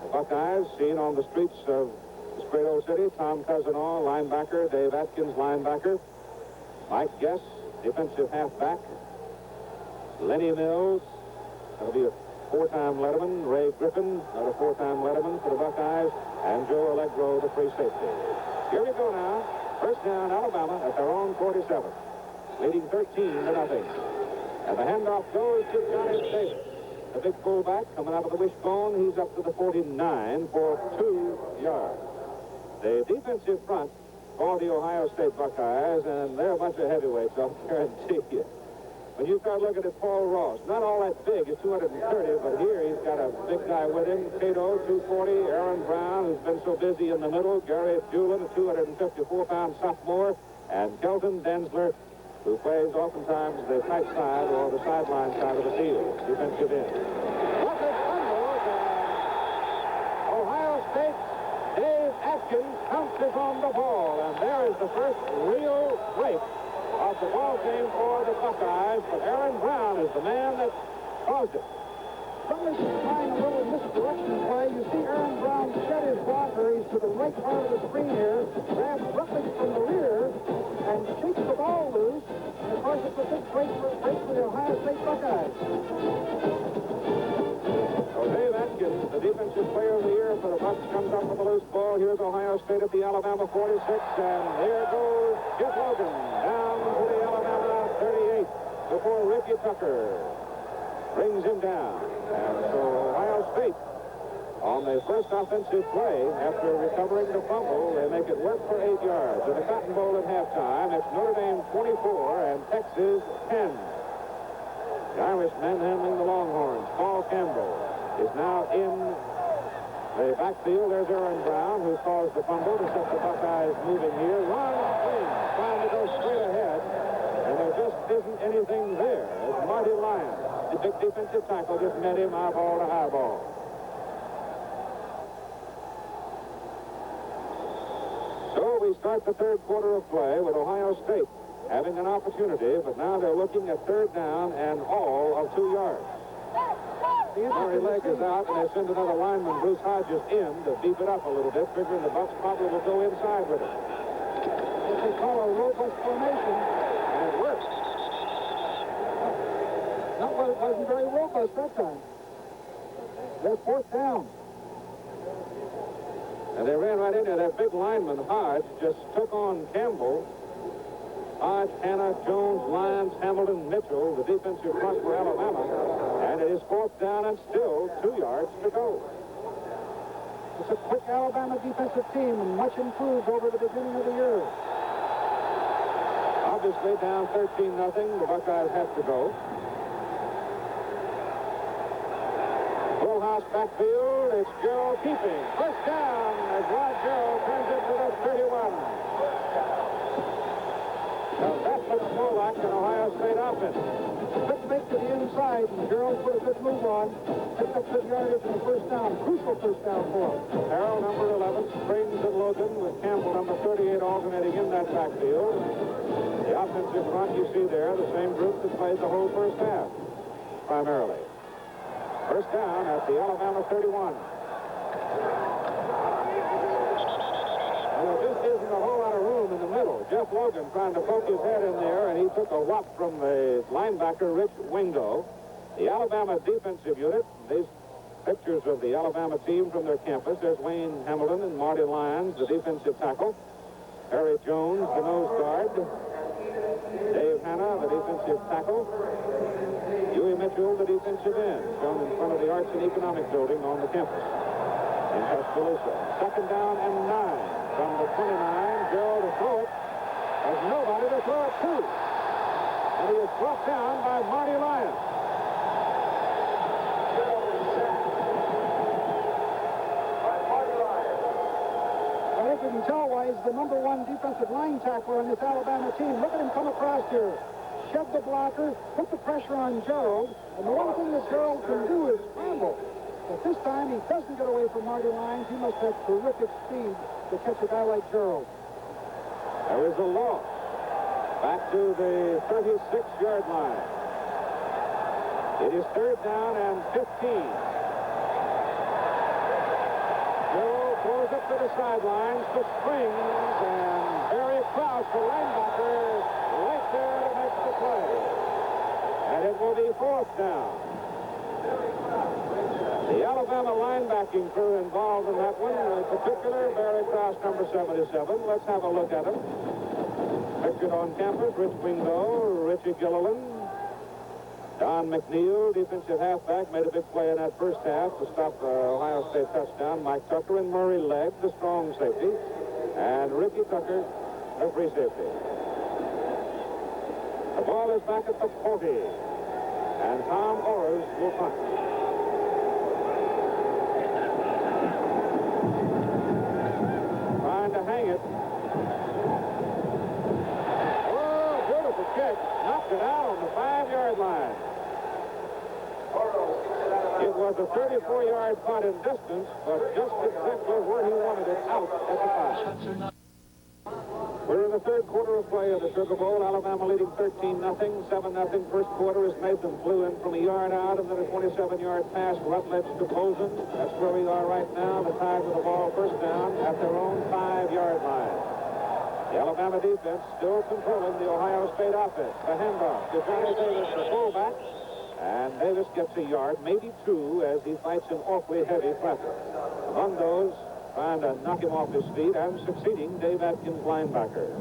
The Buckeyes seen on the streets of this great old city: Tom Cousineau, linebacker; Dave Atkins, linebacker; Mike Guess, defensive halfback; Lenny Mills, that'll be a four-time Letterman; Ray Griffin, another four-time Letterman for the Buckeyes; and Joe Allegro, the free safety. Here we go now. First down, Alabama at their own 47, leading 13-0. And the handoff goes to Johnny Davis. The big fullback coming out of the wishbone. He's up to the 49 for 2 yards. The defensive front for the Ohio State Buckeyes, and they're a bunch of heavyweights, I'll guarantee you. When you start looking at Paul Ross, not all that big, he's 230, but here he's got a big guy with him. Cato, 240, Aaron Brown, who's been so busy in the middle, Gary Julin, a 254-pound sophomore, and Kelton Densler, who plays oftentimes the tight side or the sideline side of the field, defensive end. What a fumble, and Ohio State, Dave Atkins pounces on the ball, and there is the first real break of the ball game for the Buckeyes, but Aaron Brown is the man that caused it. Somebody's trying a little misdirection play. You see Aaron Brown shed his blocker. He's to the right part of the screen here, grabs Ruffledge from the rear, and shakes the ball loose. And of course, it's a big break for the Ohio State Buckeyes. So Dave Atkins, the defensive player of the year for the Bucs, comes up with a loose ball. Here's Ohio State at the Alabama 46, and there goes Jeff Logan down to the Alabama 38 before Ricky Tucker brings him down. And so Ohio State, on the first offensive play, after recovering the fumble, they make it work for 8 yards. In the Cotton Bowl at halftime, it's Notre Dame 24 and Texas 10. The Irish manhandling the Longhorns. Paul Campbell is now in the backfield. There's Aaron Brown, who caused the fumble to set the Buckeyes moving here. One swing, trying to go straight ahead, and there just isn't anything there. It's Marty Lyons, the big defensive tackle, just met him eyeball to eyeball. So we start the third quarter of play with Ohio State having an opportunity, but now they're looking at third down and all of 2 yards. Murray Legg is out, and they send another lineman, Bruce Hodges, in to beef it up a little bit, figuring the Bucs probably will go inside with it. What they call a robust formation. And it works. It wasn't very robust that time. They're fourth down. And they ran right into that big lineman, Hodge, just took on Campbell. Hodge, Hanna, Jones, Lyons, Hamilton, Mitchell, the defensive front for Alabama. And it is fourth down and still 2 yards to go. It's a quick Alabama defensive team and much improved over the beginning of the year. Obviously down 13-0. The Buckeyes have to go. Full house backfield. It's Gerald keeping. First down as Rod Gerald turns it to the 31. Now that's what's more like an Ohio State offense. Quick make to the inside, and Gerald put a good move on. Picked up good yardage in the first down. Crucial first down for him. Harrell, number 11, Springs and Logan, with Campbell, number 38, alternating in that backfield. The offensive front you see there, the same group that played the whole first half, primarily. First down at the Alabama 31. Well, there just isn't a whole lot of room in the middle. Jeff Logan trying to poke his head in there, and he took a whop from the linebacker, Rich Wingo. The Alabama defensive unit, these pictures of the Alabama team from their campus. There's Wayne Hamilton and Marty Lyons, the defensive tackle. Harry Jones, the nose guard. Dave Hanna, the defensive tackle. Huey Mitchell, the defensive end, shown in front of the Arts and Economic Building on the campus. in Tuscaloosa. Second down and 9 from the 29. Joe to throw it. There's nobody to throw it to. And he is brought down by Marty Lyon. I think we can tell why he's the number 1 defensive line tackler on this Alabama team. Look at him come across here. Shed the blocker, put the pressure on Gerald, and the one thing that Gerald can do is scramble. But this time he doesn't get away from Marty Lyons. He must have terrific speed to catch a guy like Gerald. There is a loss. Back to the 36-yard line. It is third down and 15. Joe throws up to the sidelines to Springs, and Barry Krause, the linebacker, right there to make the play. And it will be fourth down. The Alabama linebacking crew involved in that one, in particular, Barry Krause, number 77. Let's have a look at him. Pictured on campus, Rich Wingo, Richie Gilliland, Don McNeil, defensive halfback, made a big play in that first half to stop the Ohio State touchdown. Mike Tucker and Murray Legg, the strong safety, and Ricky Tucker, the free safety. The ball is back at the 40, and Tom Orrs will punt. Trying to hang it. Kick, knocked it out on the 5-yard line. It was a 34-yard punt in distance, but just exactly where he wanted it, out at the 5. We're in the third quarter of play of the Sugar Bowl. Alabama leading 13-0, 7-0. First quarter as Nathan flew in from a yard out, and then a 27-yard pass, Rutledge to Posen. That's where we are right now. The Tigers with the ball first down at their own 5-yard line. The Alabama defense still controlling the Ohio State offense. The handoff to Johnny Davis, the fullback. And Davis gets a yard, maybe 2, as he fights an awfully heavy traffic. Among those, trying to knock him off his feet and succeeding, Dave Atkins, linebacker.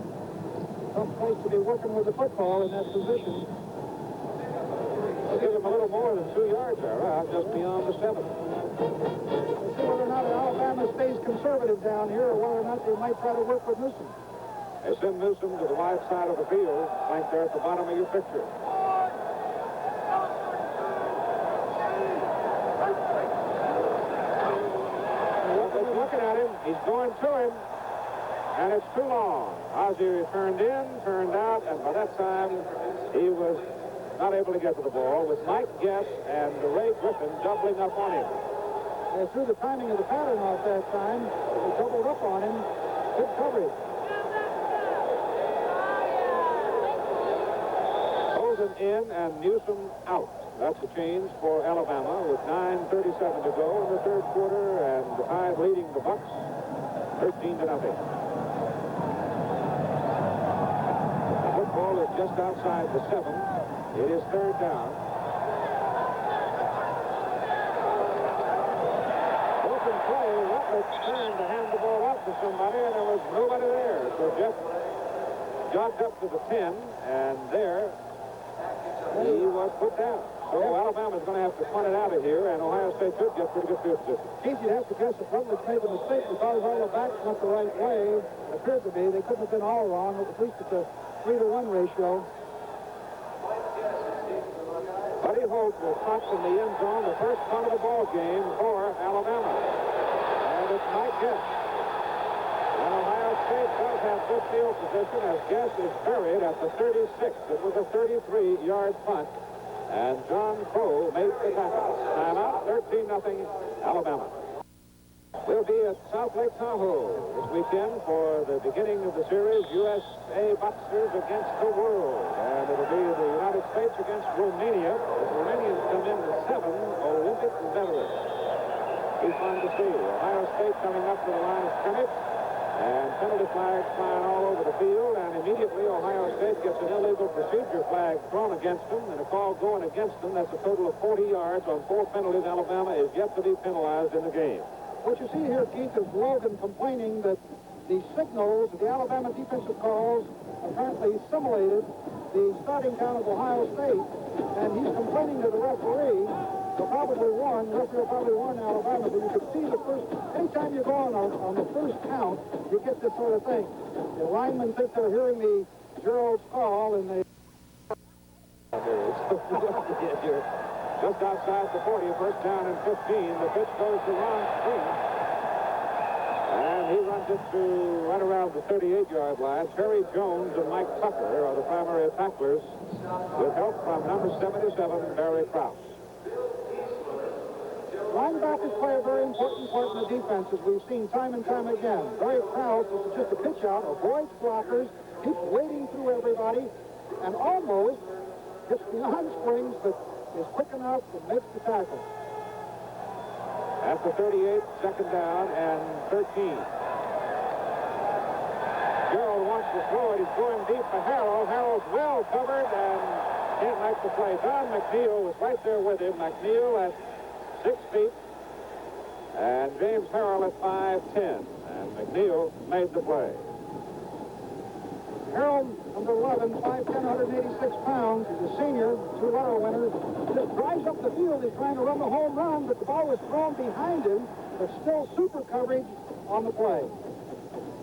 Tough place to be working with the football in that position. They'll give him a little more than 2 yards there, out just beyond the 7. We'll see whether or not Alabama stays conservative down here, or whether or not they might try to work with Newsom. They send Newsom to the wide side of the field, right there at the bottom of your picture. Looking at him, he's going to him, and it's too long. Ozzie turned in, turned out, and by that time, he was not able to get to the ball, with Mike Guess and Ray Griffin doubling up on him. They threw the timing of the pattern off that time. They doubled up on him. Good coverage. In and Newsom out. That's a change for Alabama with 9:37 to go in the third quarter, and the Tide leading the Bucks 13-0. The football is just outside the 7. It is third down. Open play. Rutledge turned to hand the ball up to somebody, and there was nobody there. So Jeff jogged up to the 10, and there he was put down. So Alabama's going to have to punt it out of here, and Ohio State could get pretty good field position. Keith, you'd have to guess that Rutledge made the mistake because all the backs went the right way. It appeared to be. They couldn't have been all wrong, at least it's a 3-to-1 ratio. Buddy Holt will punt in the end zone, the first punt of the ball game for Alabama. And it's Mike Guess. And Ohio State does have good field position as Guess is buried at the 36. It was a 33-yard punt. And John Crow made the tackle. Timeout, 13-0 Alabama. We'll be at South Lake Tahoe this weekend for the beginning of the series, USA Boxers against the world. And it'll be the United States against Romania. The Romanians come in with 7 Olympic veterans. Be fun to see. Ohio State coming up to the line of scrimmage. And penalty flags flying all over the field, and immediately Ohio State gets an illegal procedure flag thrown against them, and a call going against them. That's a total of 40 yards on 4 penalties. Alabama is yet to be penalized in the game. What you see here, Keith, is Logan complaining that the signals, the Alabama defensive calls, apparently simulated the starting down of Ohio State, and he's complaining to the referee. So probably probably won. Referee probably won Alabama, but you could see the first. Anytime you go on the first count, you get this sort of thing. The linemen think they're hearing the Gerald's call, and they. You're just outside the 40, first down and 15. The pitch goes to Ron Spring. And he runs it to right around the 38-yard line. Terry Jones and Mike Tucker are the primary tacklers with help from number 77, Barry Krause. Linebackers play a very important part in the defense, as we've seen time and time again. Barry Krause is just a pitch out, avoids blockers, keeps wading through everybody, and almost gets beyond Springs, but is quick enough to make the tackle. At the 38, second down and 13. Gerald wants to throw it. He's going deep for Harrell. Harrell's well covered and can't make the play. Don McNeil was right there with him. McNeil at 6 feet and James Harrell at 5'10". And McNeil made the play. Harrell, number 11, 5'10", 186 pounds. He's a senior, two Lotto winner. Just drives up the field. He's trying to run the home run, but the ball was thrown behind him, but still super coverage on the play.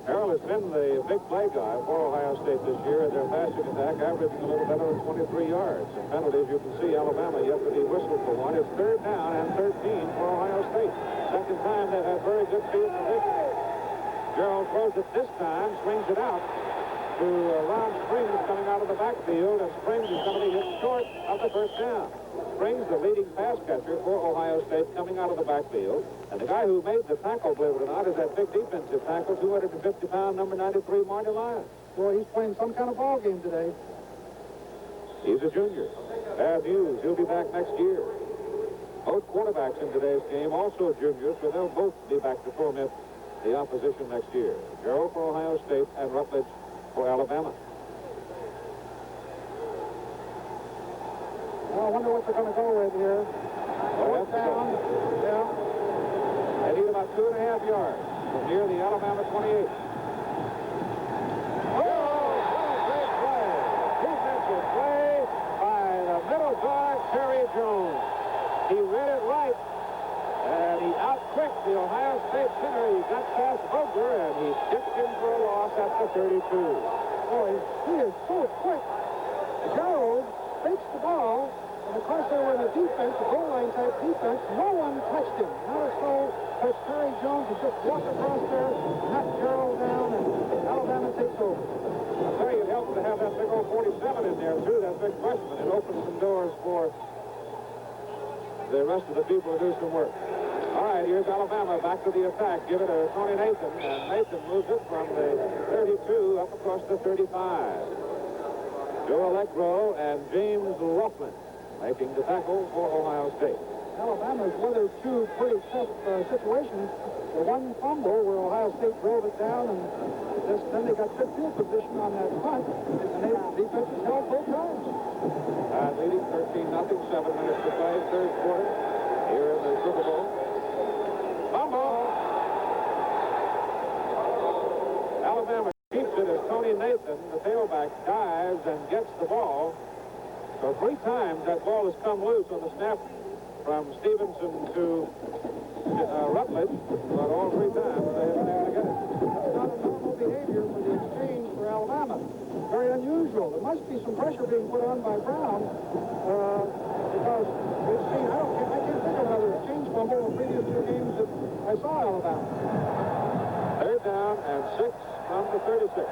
Harrell has been the big play guy for Ohio State this year, and their passing attack averaging a little better than 23 yards. And penalties, you can see Alabama yesterday whistled for one. It's third down and 13 for Ohio State. Second time they've had very good field position. Gerald throws it this time, swings it out to Ron Springs coming out of the backfield, and Springs is going to be hit short of the first down. Springs, the leading pass catcher for Ohio State, coming out of the backfield. And the guy who made the tackle, believe it or not, is that big defensive tackle, 250-pound, number 93, Marty Lyons. Well, he's playing some kind of ball game today. He's a junior. Bad news. He'll be back next year. Both quarterbacks in today's game also juniors, so they'll both be back to torment the opposition next year. Gerald for Ohio State and Rutledge for Alabama. Well, I wonder what they're going to go with here. Fourth down. Yeah. They need about 2.5 yards from near the Alabama 28. Oh, what a great play. Defensive play by the middle guard, Terry Jones. He read it right, and he out-quicked the Ohio State center. He got past Ogre, and he tipped him for a loss at the 32. Boy, he is so quick. Gerald fakes the ball, and of course they were in a defense, a goal line type defense. No one touched him. Not a soul touched Terry Jones. He just walked across there, knocked Gerald down, and Alabama takes over. I'll tell you, it helped to have that big old 47 in there, too, that big freshman. It opened some doors for the rest of the people to do some work. All right, here's Alabama back to the attack. Give it to Tony Nathan, and Nathan moves it from the 32 up across the 35. Joe Allegro and James Laughlin making the tackle for Ohio State. Alabama's weathered two pretty tough situations. The one fumble where Ohio State drove it down, and then they got good field position on that punt, and the defense was held both times. Leading 13-0, 7 minutes to play, third quarter here in the Super Bowl. Fumble! Alabama keeps it as Tony Nathan, the tailback, dives and gets the ball. So 3 times that ball has come loose on the snap from Stevenson to Rutledge, but all 3 times they have been able to get it. That's not a normal behavior for the exchange for Alabama. Very unusual. There must be some pressure being put on by Brown because we've seen, I can't think of another exchange fumble in the previous 2 games that I saw Alabama. Third down and 6 from the 36.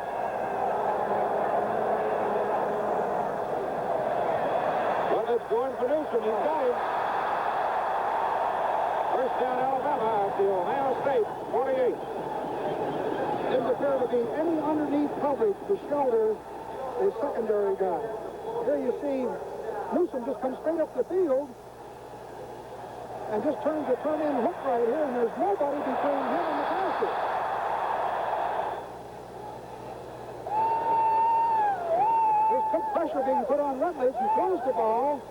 Rutledge going for Newsom. He's got him. First down Alabama at the Ohio State 48. Didn't appear to be any underneath coverage to shelter the secondary guy. Here you see Newsom just comes straight up the field and just turns a turn-in hook right here, and there's nobody between him and the passer. There's big pressure being put on Rutledge. He throws the ball,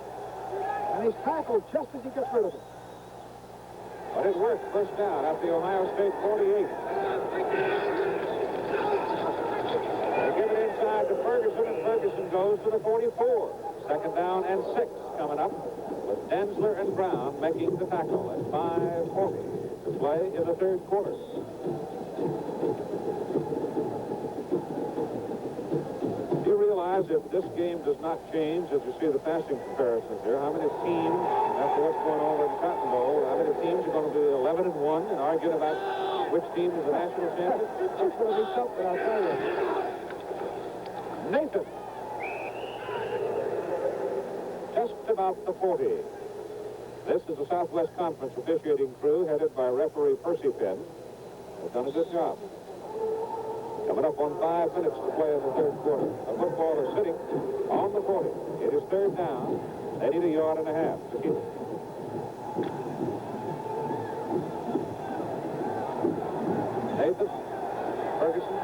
and he's tackled just as he gets rid of it. But it worked. First down at the Ohio State 48. They give it inside to Ferguson, and Ferguson goes to the 44. Second down and 6 coming up. with Dantzler and Brown making the tackle at 5:40 to play in the third quarter. Do you realize if this game does not change, as you see the passing comparisons here, how many teams, after what's going on in the Cotton Bowl, how many teams are going to be 11-1 and argue about which team is the national champion? It's going to be something, I'll tell you. Nathan. Just about the 40. This is the Southwest Conference officiating crew headed by referee Percy Penn. They've done a good job. Coming up on 5 minutes to play in the third quarter. The football is sitting on the 40. It is third down. They need 1.5 yards to keep it. Nathan, Ferguson,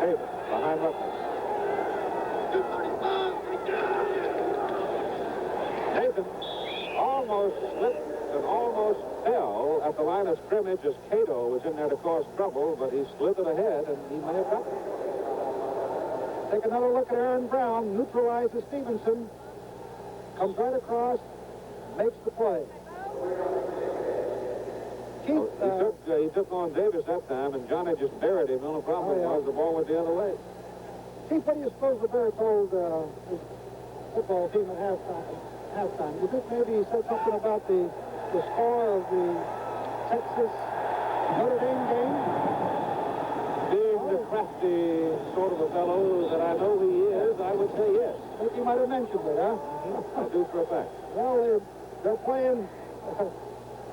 Davis behind Rutledge. Nathan almost slipped and almost fell at the line of scrimmage as Cato was in there to cause trouble, but he slithered ahead and he may have got it. Take another look at Aaron Brown, neutralizes Stevenson, comes right across, makes the play. Keith, he took on Davis that time, and Johnny just buried him. The only problem was the ball went the other way. Keith, what do you suppose the Bear told his football team at halftime? You think maybe he said something about the score of the Texas Notre Dame game? Being the crafty sort of a fellow that I know he is, I would say yes. I think you might have mentioned it, huh? I do for a fact. Well, they're playing...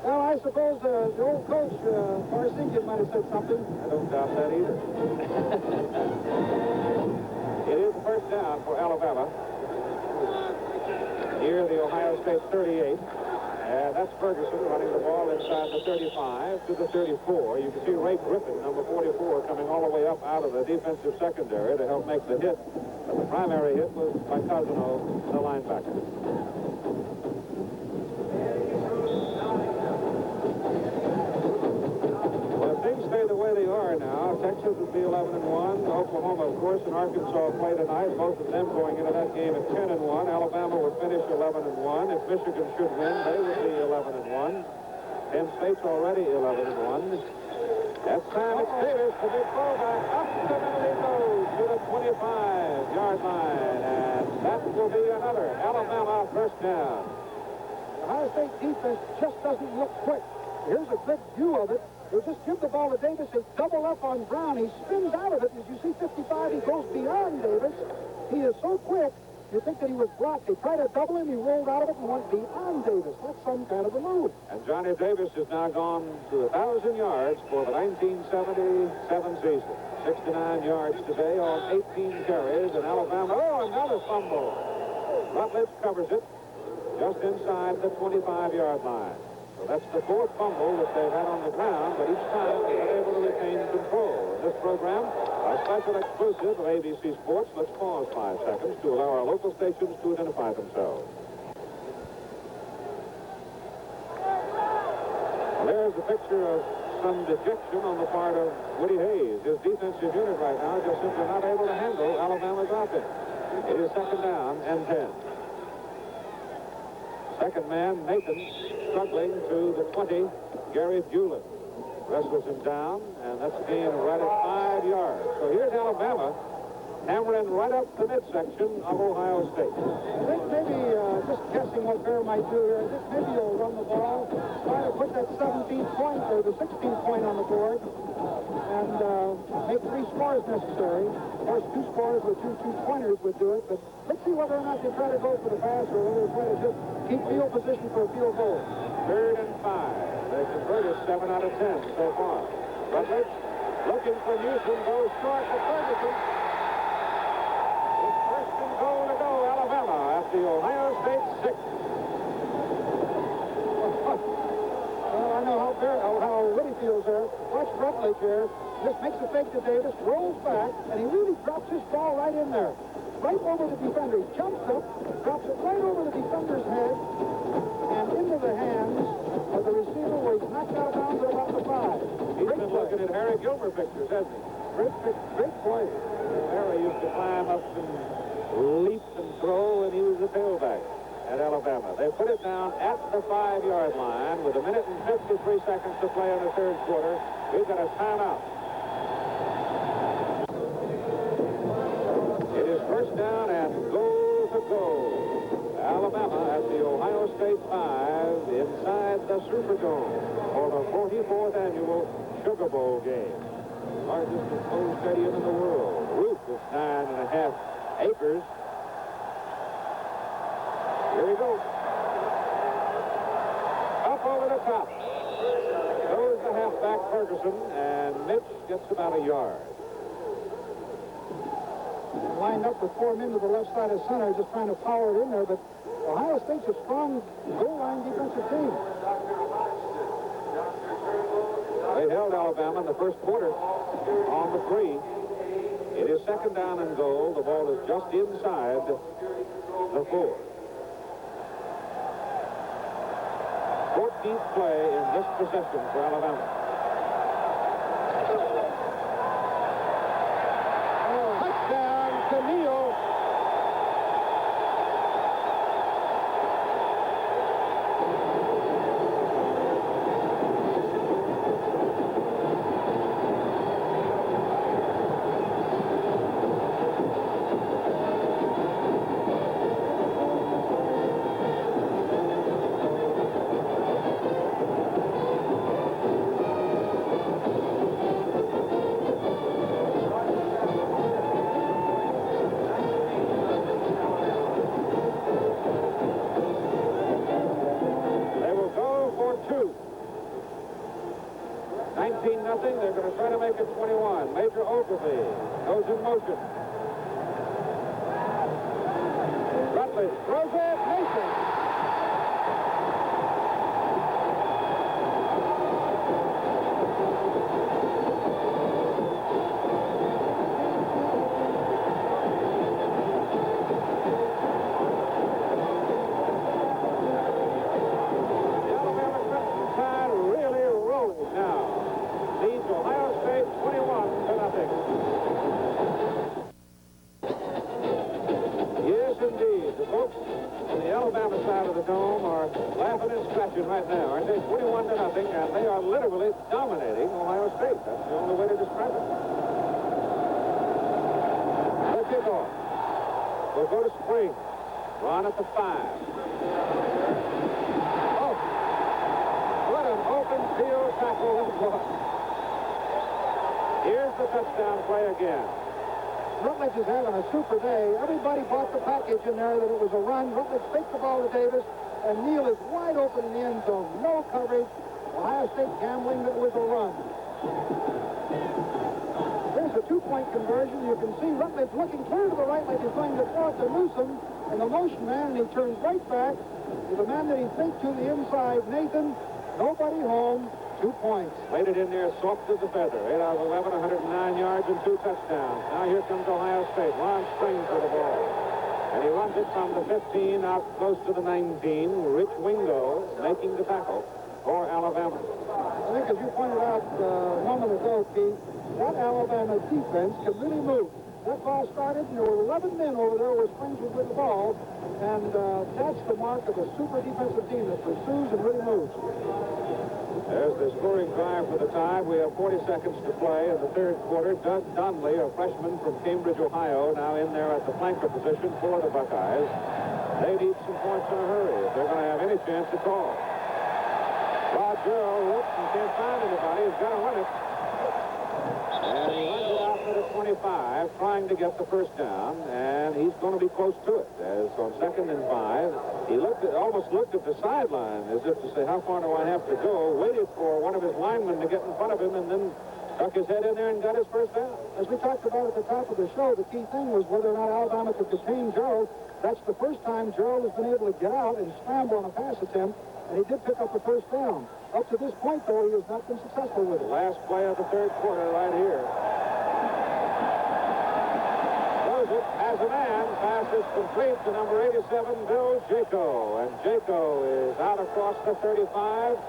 well, I suppose the old coach, Marcinkin, might have said something. I don't doubt that either. It is first down for Alabama. Near the Ohio State 38. And that's Ferguson running the ball inside the 35 to the 34. You can see Ray Griffin, number 44, coming all the way up out of the defensive secondary to help make the hit. But the primary hit was by Cosino, the linebacker. Well, if things stay the way they are now, Texas would be 11-1. Oklahoma, of course, and Arkansas play tonight. Both of them going into that game at 10-1. Alabama would finish 11-1. If Michigan should win, they would be 11-1. Penn State's already 11-1. That time it's Davis, the big fullback. Up the middle he goes to the 25-yard line. And that will be another Alabama first down. The Ohio State defense just doesn't look quick. Here's a good view of it. They just give the ball to Davis. They double up on Brown. He spins out of it. As you see 55, he goes beyond Davis. He is so quick, you think that he was blocked. They tried to double him. He rolled out of it and went beyond Davis. That's some kind of a move. And Johnny Davis has now gone to 1,000 yards for the 1977 season. 69 yards today on 18 carries. And Alabama, another fumble. Rutledge covers it just inside the 25-yard line. So that's the fourth fumble that they've had on the ground, but each time they've been able to retain control. In this program, a special exclusive of ABC Sports. Let's pause 5 seconds to allow our local stations to identify themselves. Well, there's a picture of some dejection on the part of Woody Hayes. His defensive unit right now just simply not able to handle Alabama's offense. It is second down and 10. Second man, Nathan, struggling to the 20. Gary Bulin wrestles him down, and that's a gain right at 5 yards. So here's Alabama hammering right up the midsection of Ohio State. I think maybe, just guessing what Bear might do here, I think maybe he'll run the ball, try to put that 17th point or the 16th point on the board, and make 3 scores necessary. Of course, 2 scores with two two-pointers would do it, but let's see whether or not they try to go for the pass or whether they try to just keep field position for a field goal. 3rd and 5. They converted 7 out of 10 so far. Rutledge looking for Newsom, goes short to Ferguson. It's first and goal to go, Alabama, at the Ohio State 6. Well, I know how Woody feels there. Watch Rutledge here. Just makes a fake to Davis, rolls back, and he really drops his ball right in there. Right over the defender. He jumps up, drops it right over the defender's head, and into the hands of the receiver where he's knocked out of bounds at about the 5. He's been looking at Harry Gilmer pictures, hasn't he? Great play. Harry used to climb up and leap and throw, and he was the tailback. at Alabama. They put it down at the 5-yard line with 1 minute and 53 seconds to play in the third quarter. We've got a timeout. It is first down and goal to goal. Alabama at the Ohio State 5 inside the Superdome for the 44th annual Sugar Bowl game. Largest enclosed stadium in the world. The roof is 9.5 acres. Here we go. Up over the top. Goes the halfback Ferguson, and Mitch gets about a yard. Lined up with 4 men to the left side of center, just trying to power it in there, but Ohio State's a strong goal line defensive team. They held Alabama in the first quarter on the 3. It is second down and goal. The ball is just inside the 4. 14th play in this possession for Alabama. Touchdown to Neal. They're going to try to make it 21. Major Ogilvy goes in motion. Rutledge throws it. Mason. The Alabama Crimson Tide really rolls now. Leads Ohio State 21-0. Yes, indeed. The folks on the Alabama side of the dome are laughing and scratching right now, aren't they? 21-0, and they are literally dominating Ohio State. That's the only way to describe it. The kickoff. We'll go to Spring. Ron at the 5. Oh, what an open field tackle this was. Here's the touchdown play again. Rutledge is having a super day. Everybody bought the package in there that it was a run. Rutledge faked the ball to Davis, and Neal is wide open in the end zone. No coverage. Ohio State gambling that it was a run. Here's a 2-point conversion. You can see Rutledge looking clear to the right like he's going to throw it to Newsom and the motion man, and he turns right back to the man that he faked to the inside, Nathan. Nobody home. 2 points. Laid it in there soft as a feather. 8 out of 11, 109 yards and 2 touchdowns. Now here comes Ohio State. Ron Springs with the ball. And he runs it from the 15 out close to the 19. Rich Wingo making the tackle for Alabama. I think as you pointed out a moment ago, Keith, that Alabama defense can really move. That ball started, and there were 11 men over there where Springs was with the ball. And that's the mark of a super defensive team that pursues and really moves. There's the scoring drive for the Tide. We have 40 seconds to play in the third quarter. Doug Donnelly, a freshman from Cambridge, Ohio, now in there at the flanker position for the Buckeyes. They need some points in a hurry if they're going to have any chance at all. Roger looks and can't find anybody. He's got to run it. And he runs it out to the 25, trying to get the first down, and he's going to be close to it. As on 2nd and 5, he almost looked at the sideline as if to say, how far do I have to go? Waited for one of his linemen to get in front of him, and then stuck his head in there and got his first down. As we talked about at the top of the show, the key thing was whether or not Alabama could contain Gerald. That's the first time Gerald has been able to get out and scramble on a pass attempt, and he did pick up the first down. Up to this point, though, he has not been successful with it. Last play of the third quarter right here. Throws it as a man. Pass is complete to number 87, Bill Jaco. And Jaco is out across the 35.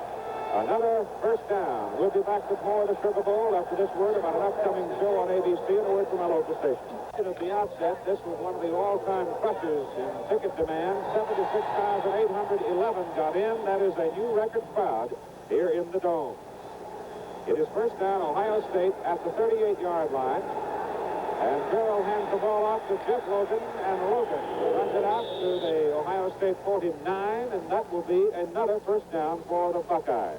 Another first down. We'll be back with more of the Sugar Bowl after this word about an upcoming show on ABC and a word from our local station. At the outset, this was one of the all-time crushes in ticket demand. 76,811 got in. That is a new record crowd here in the Dome. It is first down, Ohio State at the 38-yard line. And Carroll hands the ball off to Jeff Logan, and Logan runs it out to the Ohio State 49, and that will be another first down for the Buckeyes.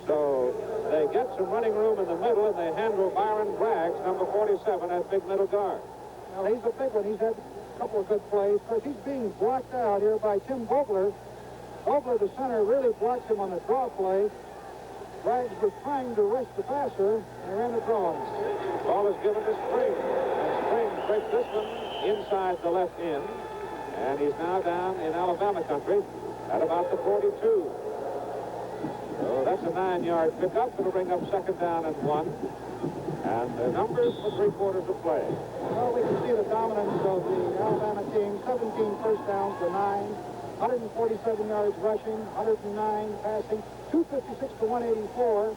So they get some running room in the middle, and they handle Byron Braggs, number 47, as big middle guard. Well, he's a big one. He's had a couple of good plays. Of course, he's being blocked out here by Tim Vogler. Vogler, the center, really blocks him on the draw play. Braggs was trying to rush the passer, and ran it wrong. Ball is given to Spring, and Spring breaks this one inside the left end, and he's now down in Alabama country at about the 42. So that's a 9-yard pickup. It'll bring up second down and 1. And the numbers for 3/4 of play. Well, we can see the dominance of the Alabama team. 17 first downs to 9. 147 yards rushing, 109 passing, 256 to 184.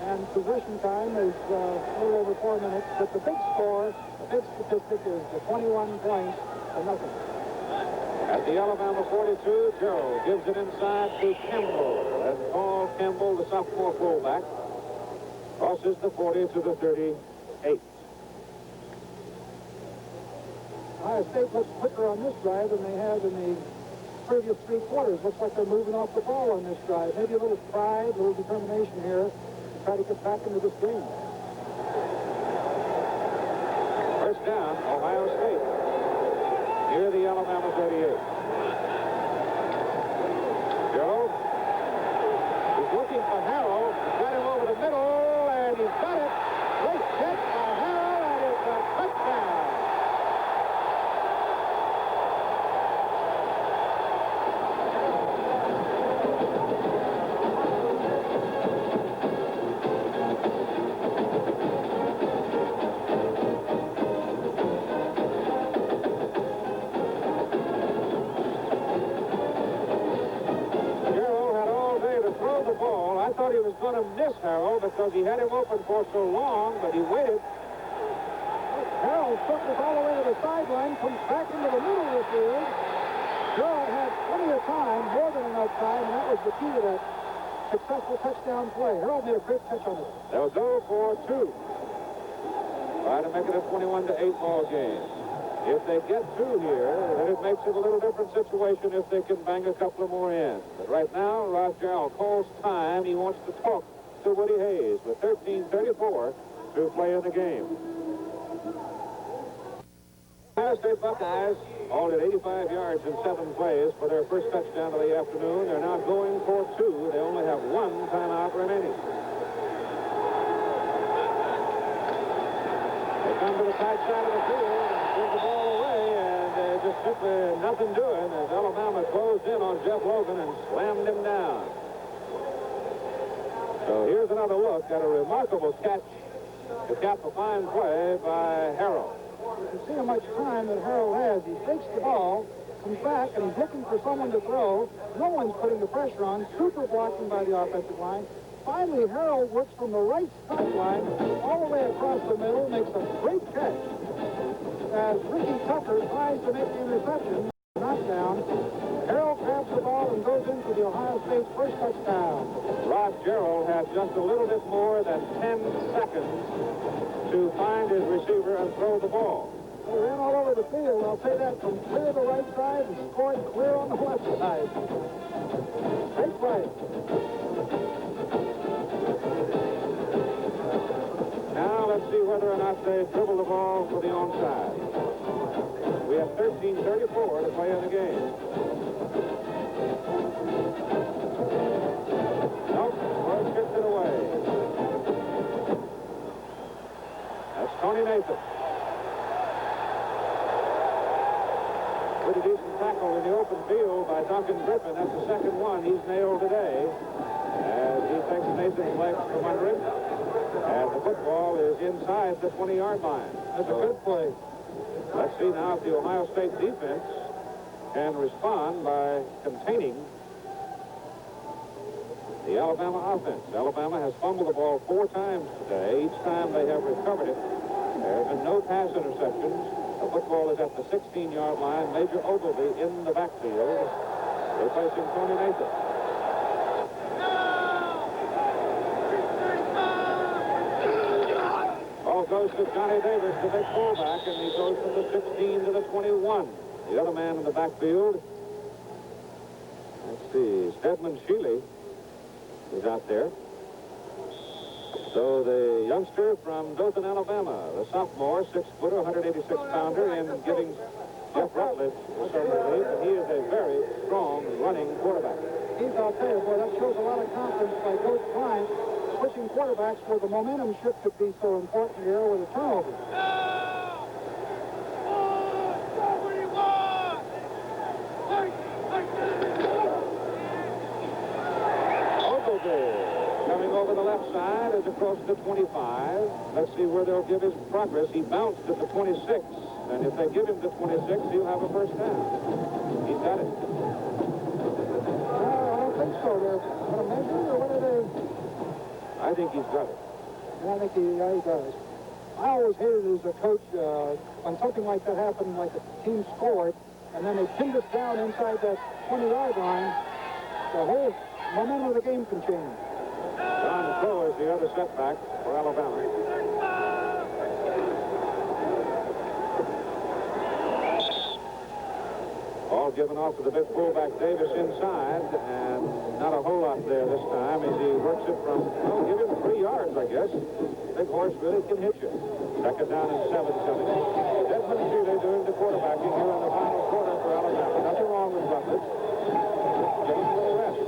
And possession time is a little over 4 minutes. But the big score, the big statistic is the 21 points to nothing. At the Alabama 42, Joe gives it inside to Kimball. And Paul Kimball, the sophomore fullback, crosses the 40 to the 38. Ohio State looks quicker on this drive than they have in the previous 3 quarters. Looks like they're moving off the ball on this drive. Maybe a little pride, a little determination here. Try to get back into this game. First down, Ohio State, near the Alabama 38. Joe is looking for Harrell. He's got him over the middle, and he's got it. Great catch by Harrell, and it's a touchdown. I thought he was going to miss Harrell because he had him open for so long, but he waited. Harrell circles all the way to the sideline, comes back into the middle of the field. Harrell had plenty of time, more than enough time, and that was the key to that successful touchdown play. Harrell made a great catch on it. They'll go for 2. Try to make it a 21-8 ball game. If they get 2 here, then it makes it a little different situation if they can bang a couple of more in. But right now, Rod Jarrell calls time. He wants to talk to Woody Hayes with 13:34 to play in the game. Ohio State Buckeyes all at 85 yards in 7 plays for their first touchdown of the afternoon. They're now going for 2. They only have 1 timeout remaining. They come to the tight side of the field and give the ball away, and just simply nothing doing as Alabama closed in on Jeff Logan and slammed him down. So here's another look at a remarkable catch to cap a fine play by Harrell. You can see how much time that Harrell has. He takes the ball, comes back, and he's looking for someone to throw. No one's putting the pressure on. Super blocking by the offensive line. Finally, Harrell works from the right sideline all the way across the middle, makes a great catch. As Ricky Tucker tries to make the interception, knockdown, Harrell grabs the ball and goes in for the Ohio State first touchdown. Rod Jarrell had just a little bit more than 10 seconds to find his receiver and throw the ball. They ran all over the field. I'll say that from clear the right side and scored clear on the left side. Great play. Now let's see whether or not they dribble the ball for the onside. We have 13:34 to play in the game. Nope, Bird kicked it away. That's Tony Nathan. Pretty decent tackle in the open field by Duncan Griffin. That's the second one he's nailed today. As he takes Nathan's legs from under him. And the football is inside the 20-yard line. That's a good play. Let's see now if the Ohio State defense can respond by containing the Alabama offense. Alabama has fumbled the ball 4 times today. Each time they have recovered it. There's been no pass interceptions. The football is at the 16-yard line. Major Ogilvy in the backfield, replacing Tony Nathan. Ball goes to Johnny Davis, the big fullback, and he goes from the 16 to the 21. The other man in the backfield, let's see, Stedman Shealy is out there. So the youngster from Dothan, Alabama, the sophomore, 6-footer, 186-pounder, in giving Jeff Rutledge some relief, and he is a very strong running quarterback. I'll tell you, boy, that shows a lot of confidence by Coach Bryant, switching quarterbacks where the momentum shift could be so important here with a turnover. Coming over the left side is across the 25. Let's see where they'll give his progress. He bounced at the 26, and if they give him the 26, he'll have a first down. He's got it. I don't think so. They're going to measure, or what are they? I think he's got it. And I think he does. I always hated as a coach when something like that happened, like a team scored, and then they pinned us down inside that 20-yard line. The whole momentum of the game can change. John Crow is the other setback for Alabama. Ball given off to the big fullback Davis inside, and not a whole lot there this time as he works it from, well, give him 3 yards, I guess. Big horse really can hit you. Second down and 7 coming. Desmond Shealy doing the quarterbacking here in the final quarter for Alabama. Nothing wrong with Rutledge. Getting a little rest.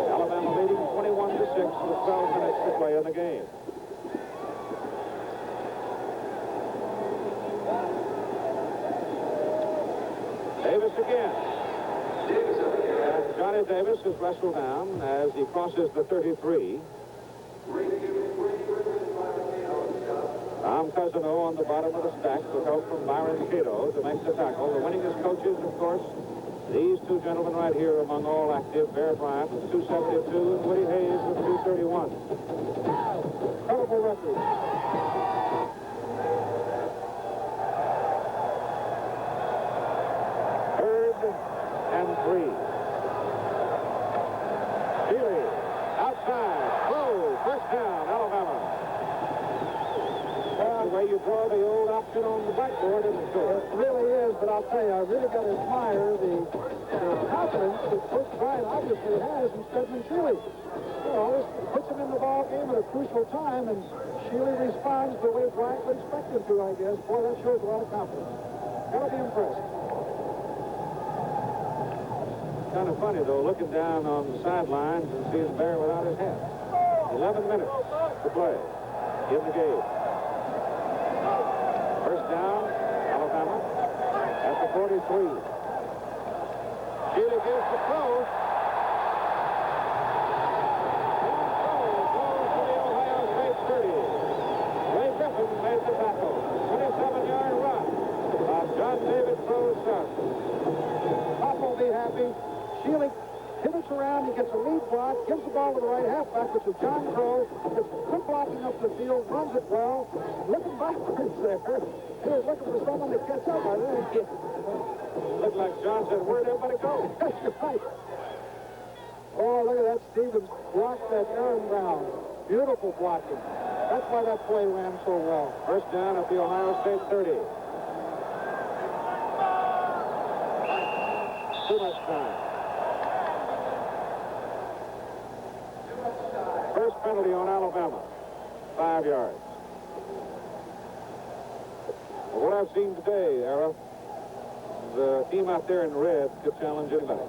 Alabama leading 21-6 with 12 minutes to play in the game. Davis again. And Johnny Davis is wrestled down as he crosses the 33. Tom Cousino on the bottom of the stack with help from Byron Cato to make the tackle. The winningest coaches, of course, these two gentlemen right here among all active, Bear Bryant with 272 and Woody Hayes with 231. Incredible record. Third and 3. Shealy outside. Throw. First down, Alabama. That's the way you draw the old option on the blackboard, isn't it? It really is, but I'll tell you, I really got to admire the confidence that Coach Bryant obviously has in Stedman Shealy. You know, this puts him in the ball game at a crucial time, and Shealy responds the way Bryant would expect him to, I guess. Boy, that shows a lot of confidence. Got to be impressed. Kind of funny, though, looking down on the sidelines and seeing Bear without his hat. 11 minutes to play in the game. First down, Alabama at the 43. Shealy gives the throw. And throw goes to the Ohio State 30. Ray Griffin made the tackle. 27-yard run. John David throws up. Pop will be happy. Shealy pivots around, he gets a lead block, gives the ball to the right halfback, which is John Crow. Gets quick blocking up the field, runs it well, looking backwards there. He was looking for someone to catch up, I think. Looked like John said, where'd everybody go? That's right. Oh, look at that. Stevens blocked that Aaron Brown. Beautiful blocking. That's why that play ran so well. First down at the Ohio State 30. Too much time. First penalty on Alabama. 5 yards. Well, what I've seen today, Ara, the team out there in red could challenge anybody.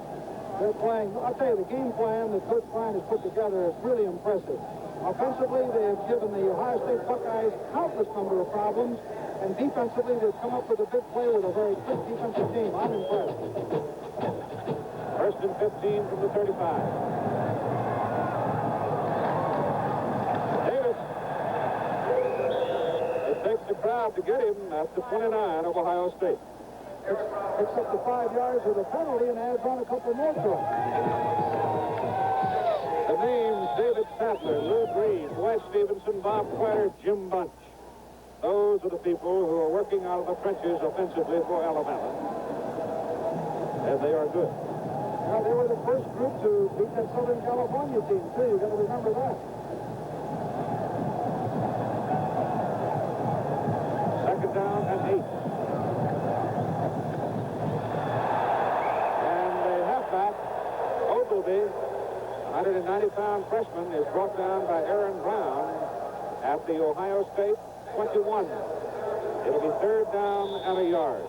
They're playing, I'll tell you, the game plan that Coach Bryant has put together is really impressive. Offensively, they have given the Ohio State Buckeyes countless number of problems, and defensively, they've come up with a big play with a very quick defensive team. I'm impressed. First and 15 from the 35. Takes the crowd to get him at the 29 of Ohio State. Picks up the 5 yards with a penalty and adds on a couple more to it. The names people who are working out of the trenches offensively for Alabama. And they are good. Well, they were the first group to beat that Southern California team, too. You've got to remember that. Second down and 8. And the halfback, Ogilvy, 190-pound freshman, is brought down by Aaron Brown at the Ohio State 21. It'll be third down and a yard.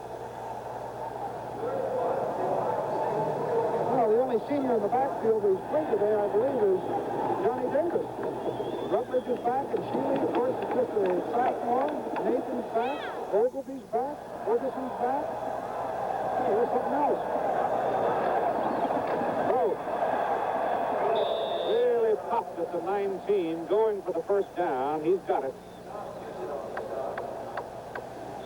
Well, the only senior in the backfield who's played today, I believe, is Johnny Davis. Rutledge is back, and Shealy, of course, is just a sophomore. Nathan's back. Ogilvy's back. Ferguson's back. Hey, there's something else. Oh. Really popped at the 19, going for the first down. He's got it.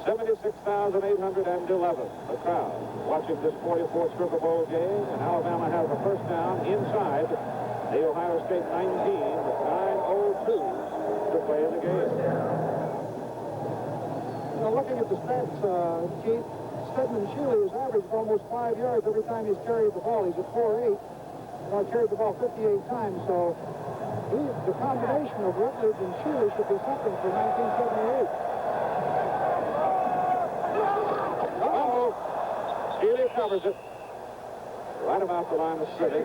76,811, the crowd, watching this 44th Super Bowl game, and Alabama has a first down inside the Ohio State 19 with 9:02 to play in the game. Now, looking at the stats, Keith, Stedman Shealy has averaged almost 5 yards every time he's carried the ball. He's at 4.8. Carried the ball 58 times, so the combination of Rutledge and Shealy should be something for 1978. Shealy covers it right about the line of scrimmage.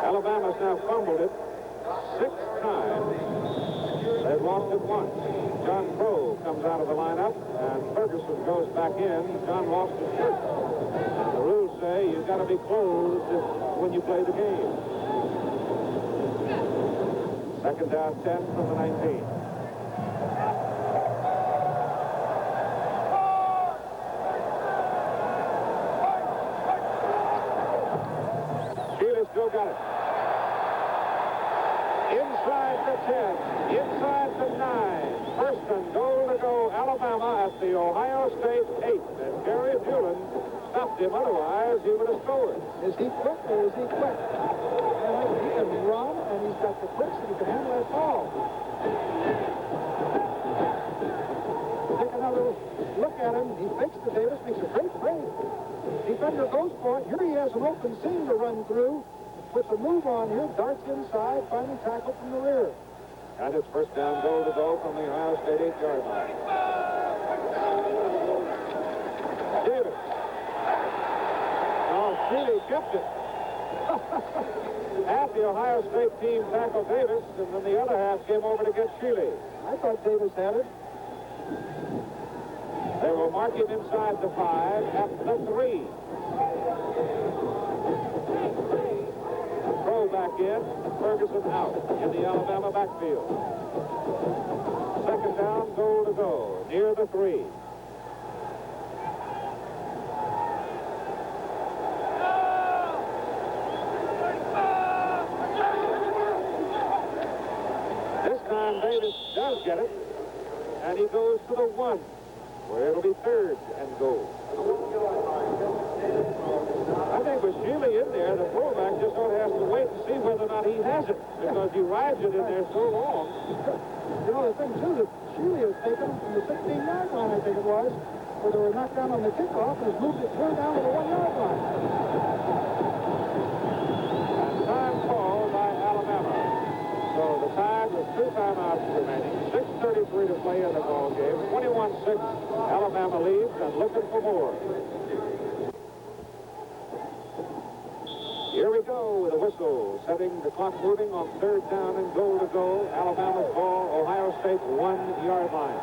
Alabama's now fumbled it 6 times. They've lost it once. John Crow comes out of the lineup, and Ferguson goes back in. John lost his shirt. The rules say you've got to be closed when you play the game. Second down 10 from the 19. Still got it. Inside the 10, inside the 9. First and goal to go, Alabama at the Ohio State 8. And Gary Bullen stopped him, otherwise he would have scored. Is he quick or is he quick? He can run, and he's got the quick so he can handle that ball. Take another look at him. He fakes to Davis, makes a great play. Defender goes for it. Here he has an open seam to run through. Puts a move on here, darts inside, finally tackled from the rear. And it's first down goal to go from the Ohio State 8-yard line. Davis. Oh, Shealy kept it. Half the Ohio State team tackled Davis, and then the other half came over to get Shealy. I thought Davis had it. They will mark him inside the 5 at the 3. Crow back in, Ferguson out in the Alabama backfield. Second down, goal to go, near the 3. This time Davis does get it, and he goes to the 1, where it'll be third and goal. I think with Shealy in there, the fullback just sort of has to wait and see whether or not he has it, because he rides it in there so long. You know, the thing, too, that Shealy has taken him from the 16-yard line, I think it was, where they were knocked down on the kickoff, and has moved it clear down to the 1-yard line. And time called by Alabama. So the time with 2 timeouts remaining, 6:33 to play in the ball game, 21-6, Alabama leads and looking for more. Here we go with a whistle, setting the clock moving on third down and goal to go. Alabama's ball, Ohio State 1-yard line.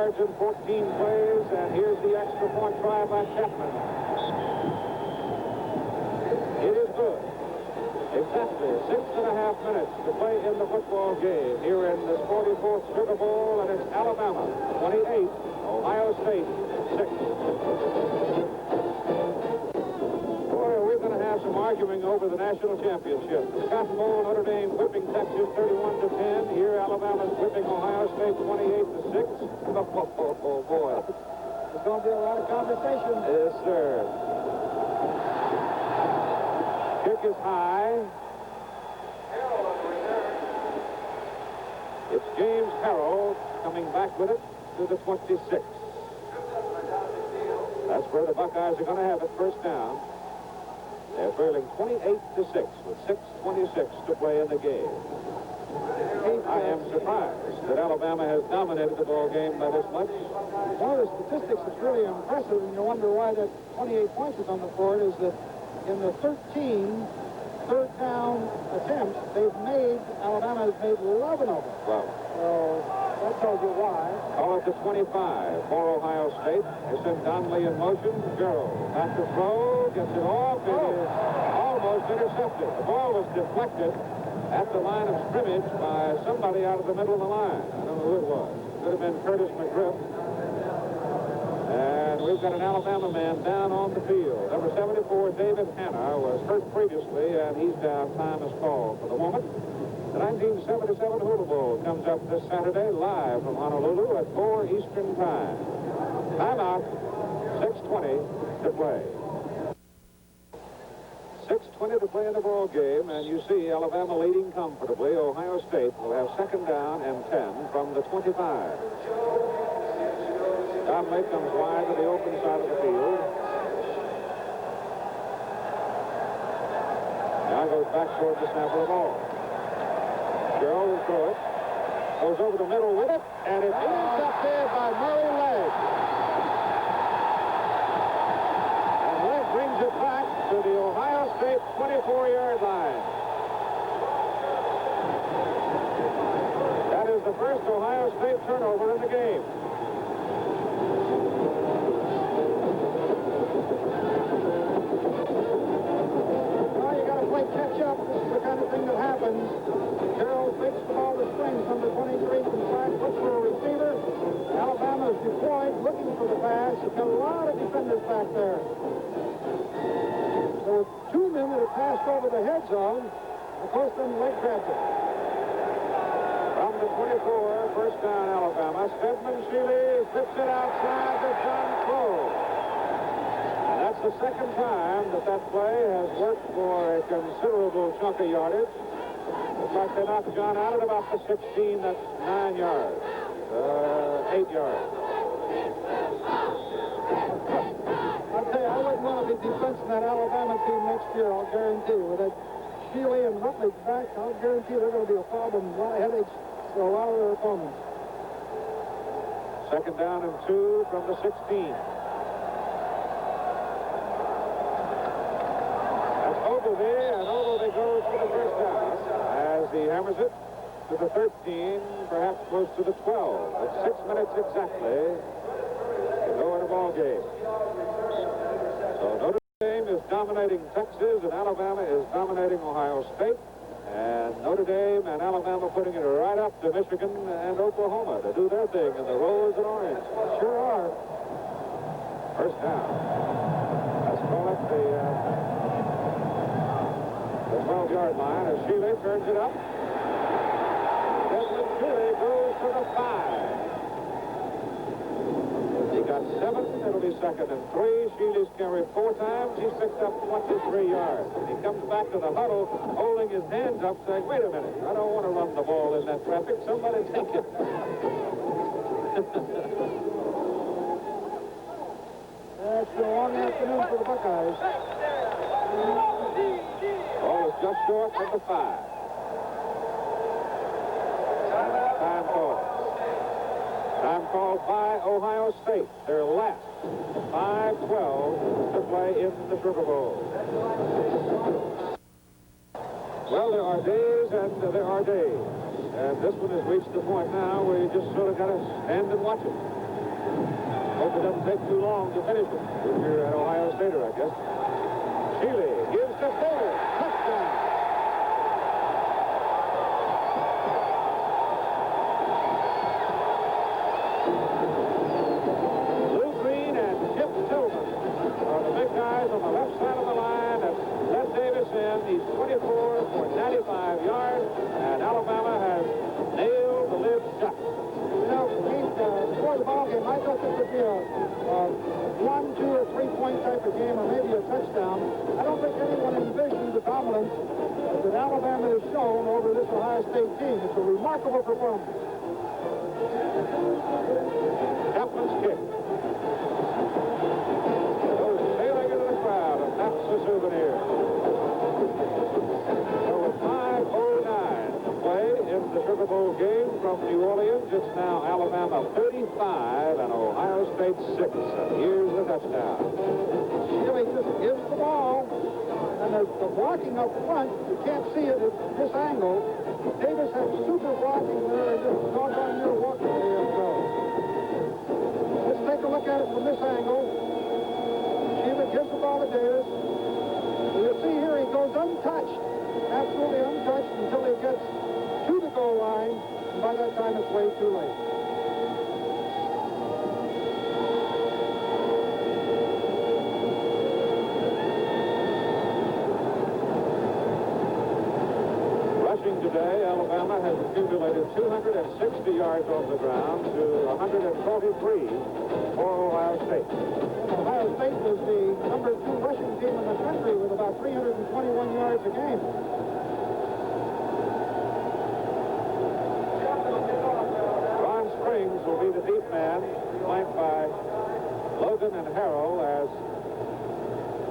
yards in 14 plays, and here's the extra point try by Chapman. It is good. Exactly 6.5 minutes to play in the football game here in this 44th Sugar Bowl, and it's Alabama 28, Ohio State 6. Boy, we're going to have some arguing over the national championship. The Cotton Bowl, Notre Dame whipping Texas 31-10. Here, Alabama's whipping Ohio State 28-6. Oh, boy. There's going to be a lot of conversation. Yes, sir. Kick is high. It's James Harrell coming back with it to the 26. That's where the Buckeyes are going to have it, first down. They're trailing 28-6 with 6:26 to play in the game. I am surprised that Alabama has dominated the ball game by this much. One of the statistics that's really impressive, and you wonder why that 28 points is on the board, is that in the 13 third down attempts, Alabama has made 11 of them. Wow. So that tells you why. Call it the 25 for Ohio State. They send Donnelly in motion. Gerald back to throw, gets it off. It is almost intercepted. The ball was deflected at the line of scrimmage by somebody out of the middle of the line. I don't know who it was. Could have been Curtis McGriff. And we've got an Alabama man down on the field. Number 74, David Hanna, was hurt previously, and he's down. Time is called for the moment. The 1977 Hula Bowl comes up this Saturday live from Honolulu at 4 Eastern Time. Timeout, 6:20 to play. 6:20 to play in the ball game, and you see Alabama leading comfortably. Ohio State will have second down and 10 from the 25. Donnelly comes wide to the open side of the field. Now goes back toward the snap of the ball. Gerald will throw it. Goes over the middle with it, and it ends up there by Murray Legg. And Legg brings it back to the Ohio State 24-yard line. That is the first Ohio State turnover in the game. Catch up. This is the kind of thing that happens. Carroll fakes the ball to Springs. Number 23 from flat, looks for a receiver. Alabama is deployed, looking for the pass. You've got a lot of defenders back there. There were 2 men that had passed over the heads of. Of course, then Legg grabbed it. From the 24, first down, Alabama. Stedman Shealy flips it outside to John Crow. That's the second time that play has worked for a considerable chunk of yardage. Looks like they knocked John out at about the 16. That's 9 yards. 8 yards. I'll tell you, I wouldn't want to be defensing that Alabama team next year, I'll guarantee. With that Shealy and Rutledge back, I'll guarantee they're going to be a problem. A lot of headaches for a lot of their opponents. Second down and 2 from the 16. There, and Ogilvie goes for the first down as he hammers it to the 13, perhaps close to the 12. At 6 minutes exactly to go in a ball game. So Notre Dame is dominating Texas, and Alabama is dominating Ohio State. And Notre Dame and Alabama putting it right up to Michigan and Oklahoma to do their thing in the rose and orange. Sure are. First down. Let's call it the 12-yard line as Shealy turns it up. Desmond Shealy goes to the 5. He got 7. It'll be second and 3. Shealy's carried 4 times. He's picked up 23 yards. And he comes back to the huddle holding his hands up saying, wait a minute, I don't want to run the ball in that traffic. Somebody take it. That's a long afternoon for the Buckeyes. Ball is just short of the 5. Time called. Time called by Ohio State. Their last 5:12 to play in the Sugar Bowl. Well, there are days and there are days. And this one has reached the point now where you just sort of got to stand and watch it. Hope it doesn't take too long to finish it. If you're an Ohio Stater, I guess. Shealy gives to Fuller. Touchdown. Lou Green and Chip Tillman are the big guys on the left side of the line that let Davis in. He's 24 for 95 yards, and Alabama has nailed the lid shut. You know, before the ball game, I thought this would be a 1, 2, or 3 point type of game, or maybe a touchdown. I don't think anyone envisioned the dominance that Alabama has shown over this Ohio State team. It's a remarkable performance. Chapman's kick. Goes sailing into the crowd, and that's the souvenir. So with 5:09 to play in the Sugar Bowl game from New Orleans, it's now Alabama 35 and Ohio State 6. And here's the touchdown. Shealy just gives the ball, and the blocking up front, you can't see it at this angle. Davis had super blocking there, and just doggone near walking there and go. Let's take a look at it from this angle. Shealy gives the ball to Davis. You'll see here he goes untouched, absolutely untouched until he gets to the goal line, and by that time it's way too late. Rushing today, Alabama has accumulated 260 yards on the ground to 143 for Ohio State. Ohio State was the number 2 rushing team in the country with about 321 yards a game. Ron Springs will be the deep man, flanked by Logan and Harrell as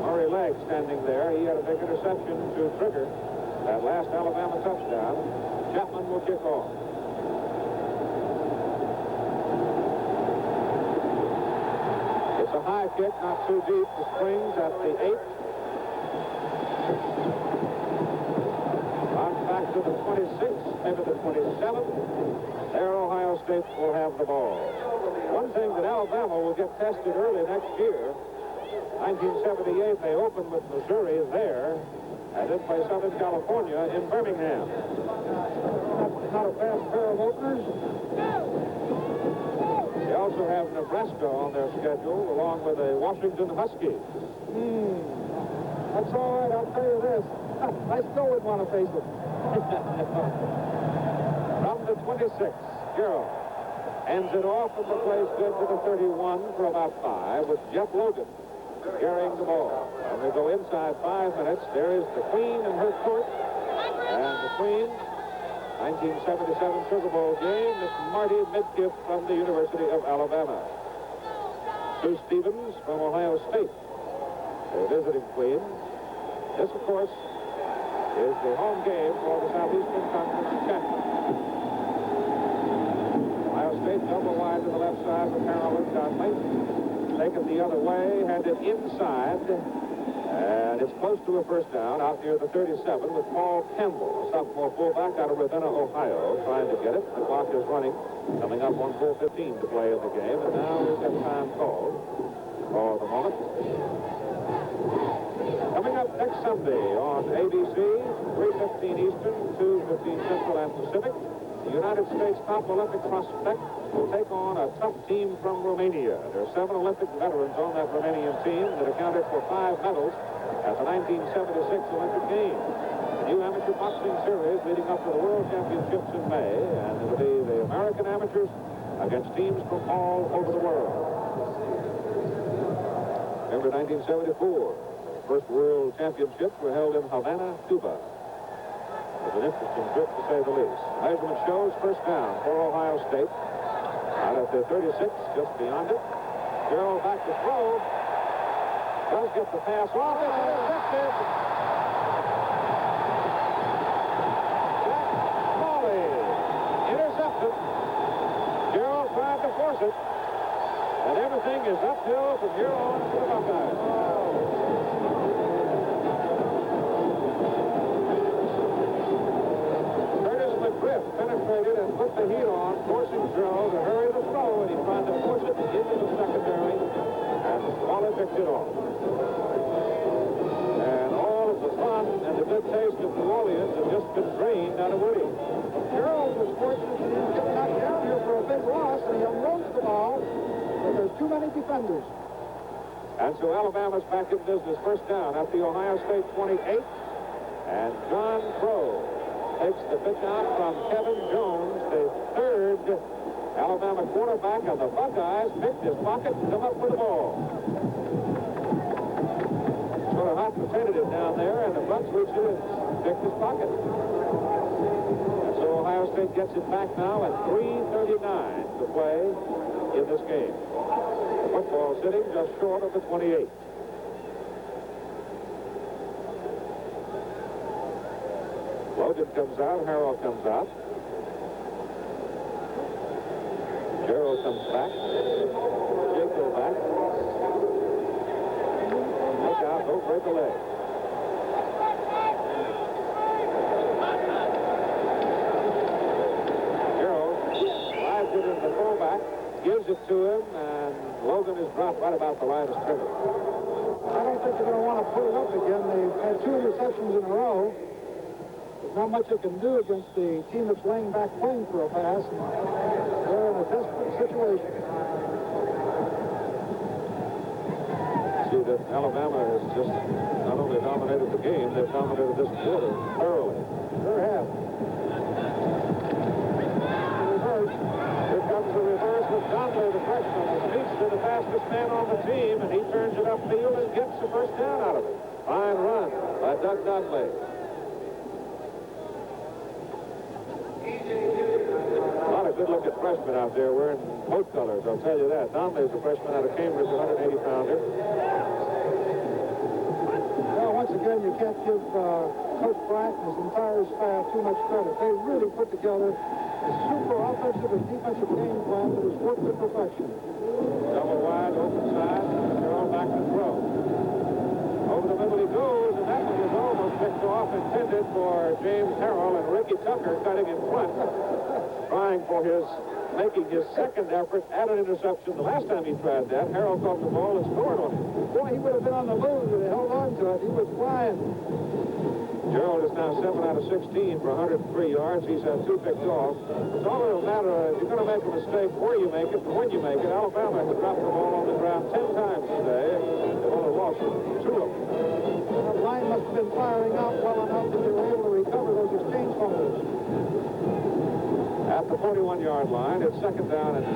Murray Legg standing there. He had a big interception to trigger that last Alabama touchdown. Chapman will kick off. It's a high kick, not too deep. The Springs at the 8. On back to the 26, maybe the 27. There Ohio State will have the ball. One thing that Alabama will get tested early next year, 1978, they opened with Missouri there, and then play Southern California in Birmingham. Not a fast pair of openers. They also have Nebraska on their schedule, along with a Washington Huskies. That's all right, I'll tell you this. I still would want to face it. From the 26, Gerald hands it off, and the play's good to the 31 for about 5, with Jeff Logan carrying the ball. And we go inside 5 minutes. There is the Queen in her court. And the Queen, 1977 Sugar Bowl game, Miss Marty Midkiff from the University of Alabama. Sue Stevens from Ohio State, the visiting Queen. This, of course, is the home game for the Southeastern Conference champion. Ohio State double wide to the left side for Carolyn Conley. Take it the other way, hand it inside, and it's close to a first down out near the 37 with Paul Campbell, a sophomore fullback out of Ravenna, Ohio, trying to get it. The clock is running, coming up on 4:15 to play in the game, and now we've got time called for the moment. Coming up next Sunday on ABC, 3:15 Eastern, 2:15 Central and Pacific, the United States top Olympic prospect will take on a tough team from Romania. There are 7 Olympic veterans on that Romanian team that accounted for 5 medals at the 1976 Olympic Games. The new amateur boxing series leading up to the World Championships in May, and it'll be the American amateurs against teams from all over the world. Remember 1974, first World Championships were held in Havana, Cuba. It was an interesting trip, to say the least. Measurement shows first down for Ohio State. Out at the 36, just beyond it. Gerald back to throw. Does get the pass off. It's intercepted. Jack Smalley intercepted. Gerald tried to force it. And everything is uphill from here on for the Buckeyes. McGriff penetrated and put the heat on, forcing Gerald to hurry the throw, and he tried to push it into the secondary it off. And all of the fun and the good taste of New Orleans have just been drained out of Woody. Gerald was fortunate that he was getting knocked down here for a big loss, and he unloads the ball, but there's too many defenders. And so Alabama's back in business. First down at the Ohio State 28. And John Crow takes the pitch out from Kevin Jones, the third Alabama quarterback, and the Buckeyes picked his pocket and come up with the ball. Sort of hot and tentative down there, and the Bucks reached it and picked his pocket. And so Ohio State gets it back now at 3:39 to play in this game. The football sitting just short of the 28. Logan comes out, Harrell comes out. Gerald comes back. Jacob back. Look out, don't break a leg. Gerald slides it into the fullback, gives it to him, and Logan is dropped right about the line of scrimmage. I don't think they're going to want to put it up again. They've had 2 interceptions in a row. There's not much they can do against the team that's laying back playing for a pass. They're in a desperate situation. See that Alabama has just not only dominated the game, they've dominated this quarter thoroughly. Sure have. Reverse. Here comes the reverse with Conley, the freshman, who speaks to the fastest man on the team, and he turns it upfield and gets the first down out of it. Fine run by Doug Conley. A lot of good-looking freshmen out there wearing boat colors, I'll tell you that. Conley's a freshman out of Cambridge, 180-pounder. Well, once again, you can't give Coach Bryant and his entire staff too much credit. They really put together a super offensive and defensive game plan that has worked to perfection. Double wide, open side, Gerald back to throw. Over the middle he goes, and that one was almost picked off, intended for James Harrell, and Ricky Tucker cutting in front, trying for making his second effort at an interception. The last time he tried that, Harrell caught the ball and scored on it. Boy, he would have been on the move if he held on to it. He was flying. Gerald is now 7 out of 16 for 103 yards. He's had 2 picked off. It's all a matter of, if you're going to make a mistake, where you make it and when you make it. Alabama has dropped the ball on the ground 10 times today. They've only lost 2 of them. The line must have been firing out well enough that they were able to recover those exchange fumbles. At the 41-yard line, it's second down and 10.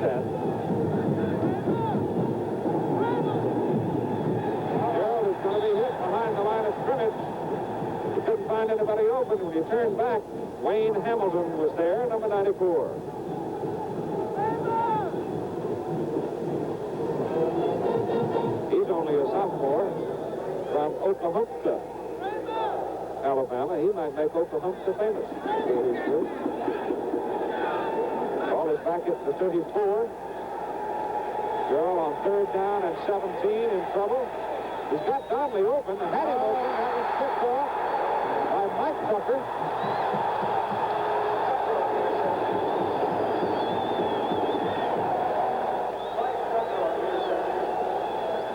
Gerald is going to be hit behind the line of scrimmage. He couldn't find anybody open. When he turned back, Wayne Hamilton was there, number 94. He's only a sophomore from Oklahoma, Alabama. He might make Oklahoma famous. Ball is back at the 34. Gerald on third down and 17 in trouble. He's got Conley open and had him open. That was picked off by Mike Tucker.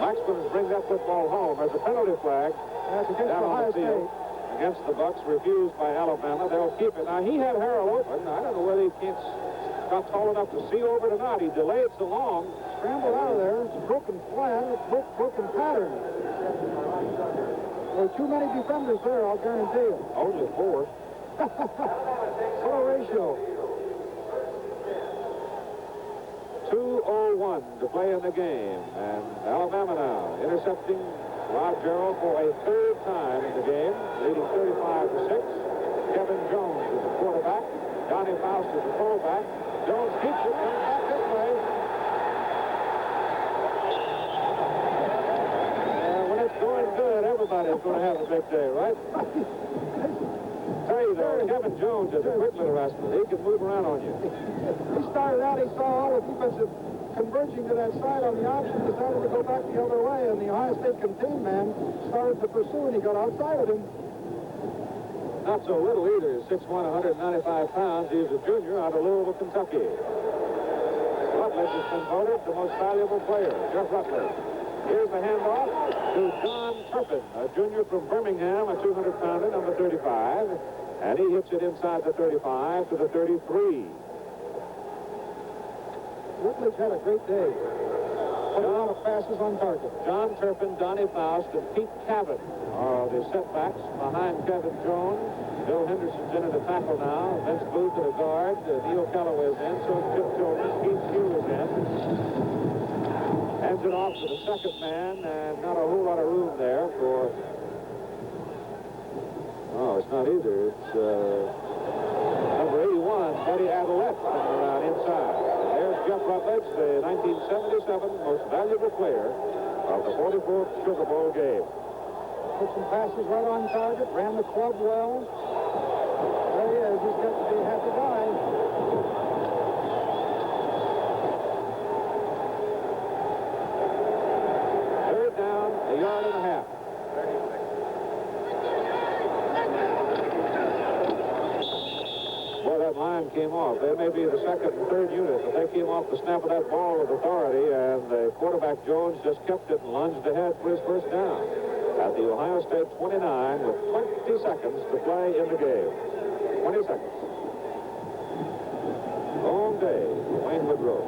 Mike's going to bring that football home. There's a penalty flag down on the field against the Bucks, refused by Alabama. They'll keep it. Now, he had Harrell open. I don't know whether he got tall enough to see over it or not. He delayed so long. Scrambled out of there. It's a broken plan. It's a broken pattern. There are too many defenders there, I'll guarantee you. Only 4. What a ratio. 2:01 to play in the game. And Alabama now intercepting Rod Gerald for a third time in the game, leading 35-6. Kevin Jones is the quarterback. Johnny Faust is the fullback. Jones keeps it, comes back this way. When it's going good, everybody's going to have a big day, right? Tell you though, Kevin Jones is a quick little rascal. He can move around on you. He started out, he saw all the defensive converging to that side on the option, decided to go back the other way, and the Ohio State contained man started to pursue, and he got outside of him. Not so little either. 6'1", 195 pounds. He's a junior out of Louisville, Kentucky. Rutledge has been voted the most valuable player. Jeff Rutledge. Here's the handoff to John Turpin, a junior from Birmingham, a 200-pounder, number 35. And he hits it inside the 35 to the 33. Woodley's had a great day. Put a lot of passes on target. John Turpin, Donnie Faust, and Pete Cabot are the setbacks behind Kevin Jones. Bill Henderson's in at the tackle now. Vince Booth at a guard. Neil Calloway's in. So is Chip Tillman. Keith Hugh is in. Hands it off to the second man, and not a whole lot of room there for... Oh, it's not either. It's number 81, Buddy Adelette, coming around inside. And there's Jeff Rutledge, the 1977 most valuable player of the 44th Sugar Bowl game. Put some passes right on target, ran the club well. There he is. He's got to be a happy guy. Third down, a yard and a half. 36. Boy, that line came off. They may be the second and third unit, but they came off the snap of that ball with authority, and the quarterback Jones just kept it and lunged ahead for his first down. At the Ohio State 29 with 20 seconds to play in the game. 20 seconds. Long day for Wayne Woodrow.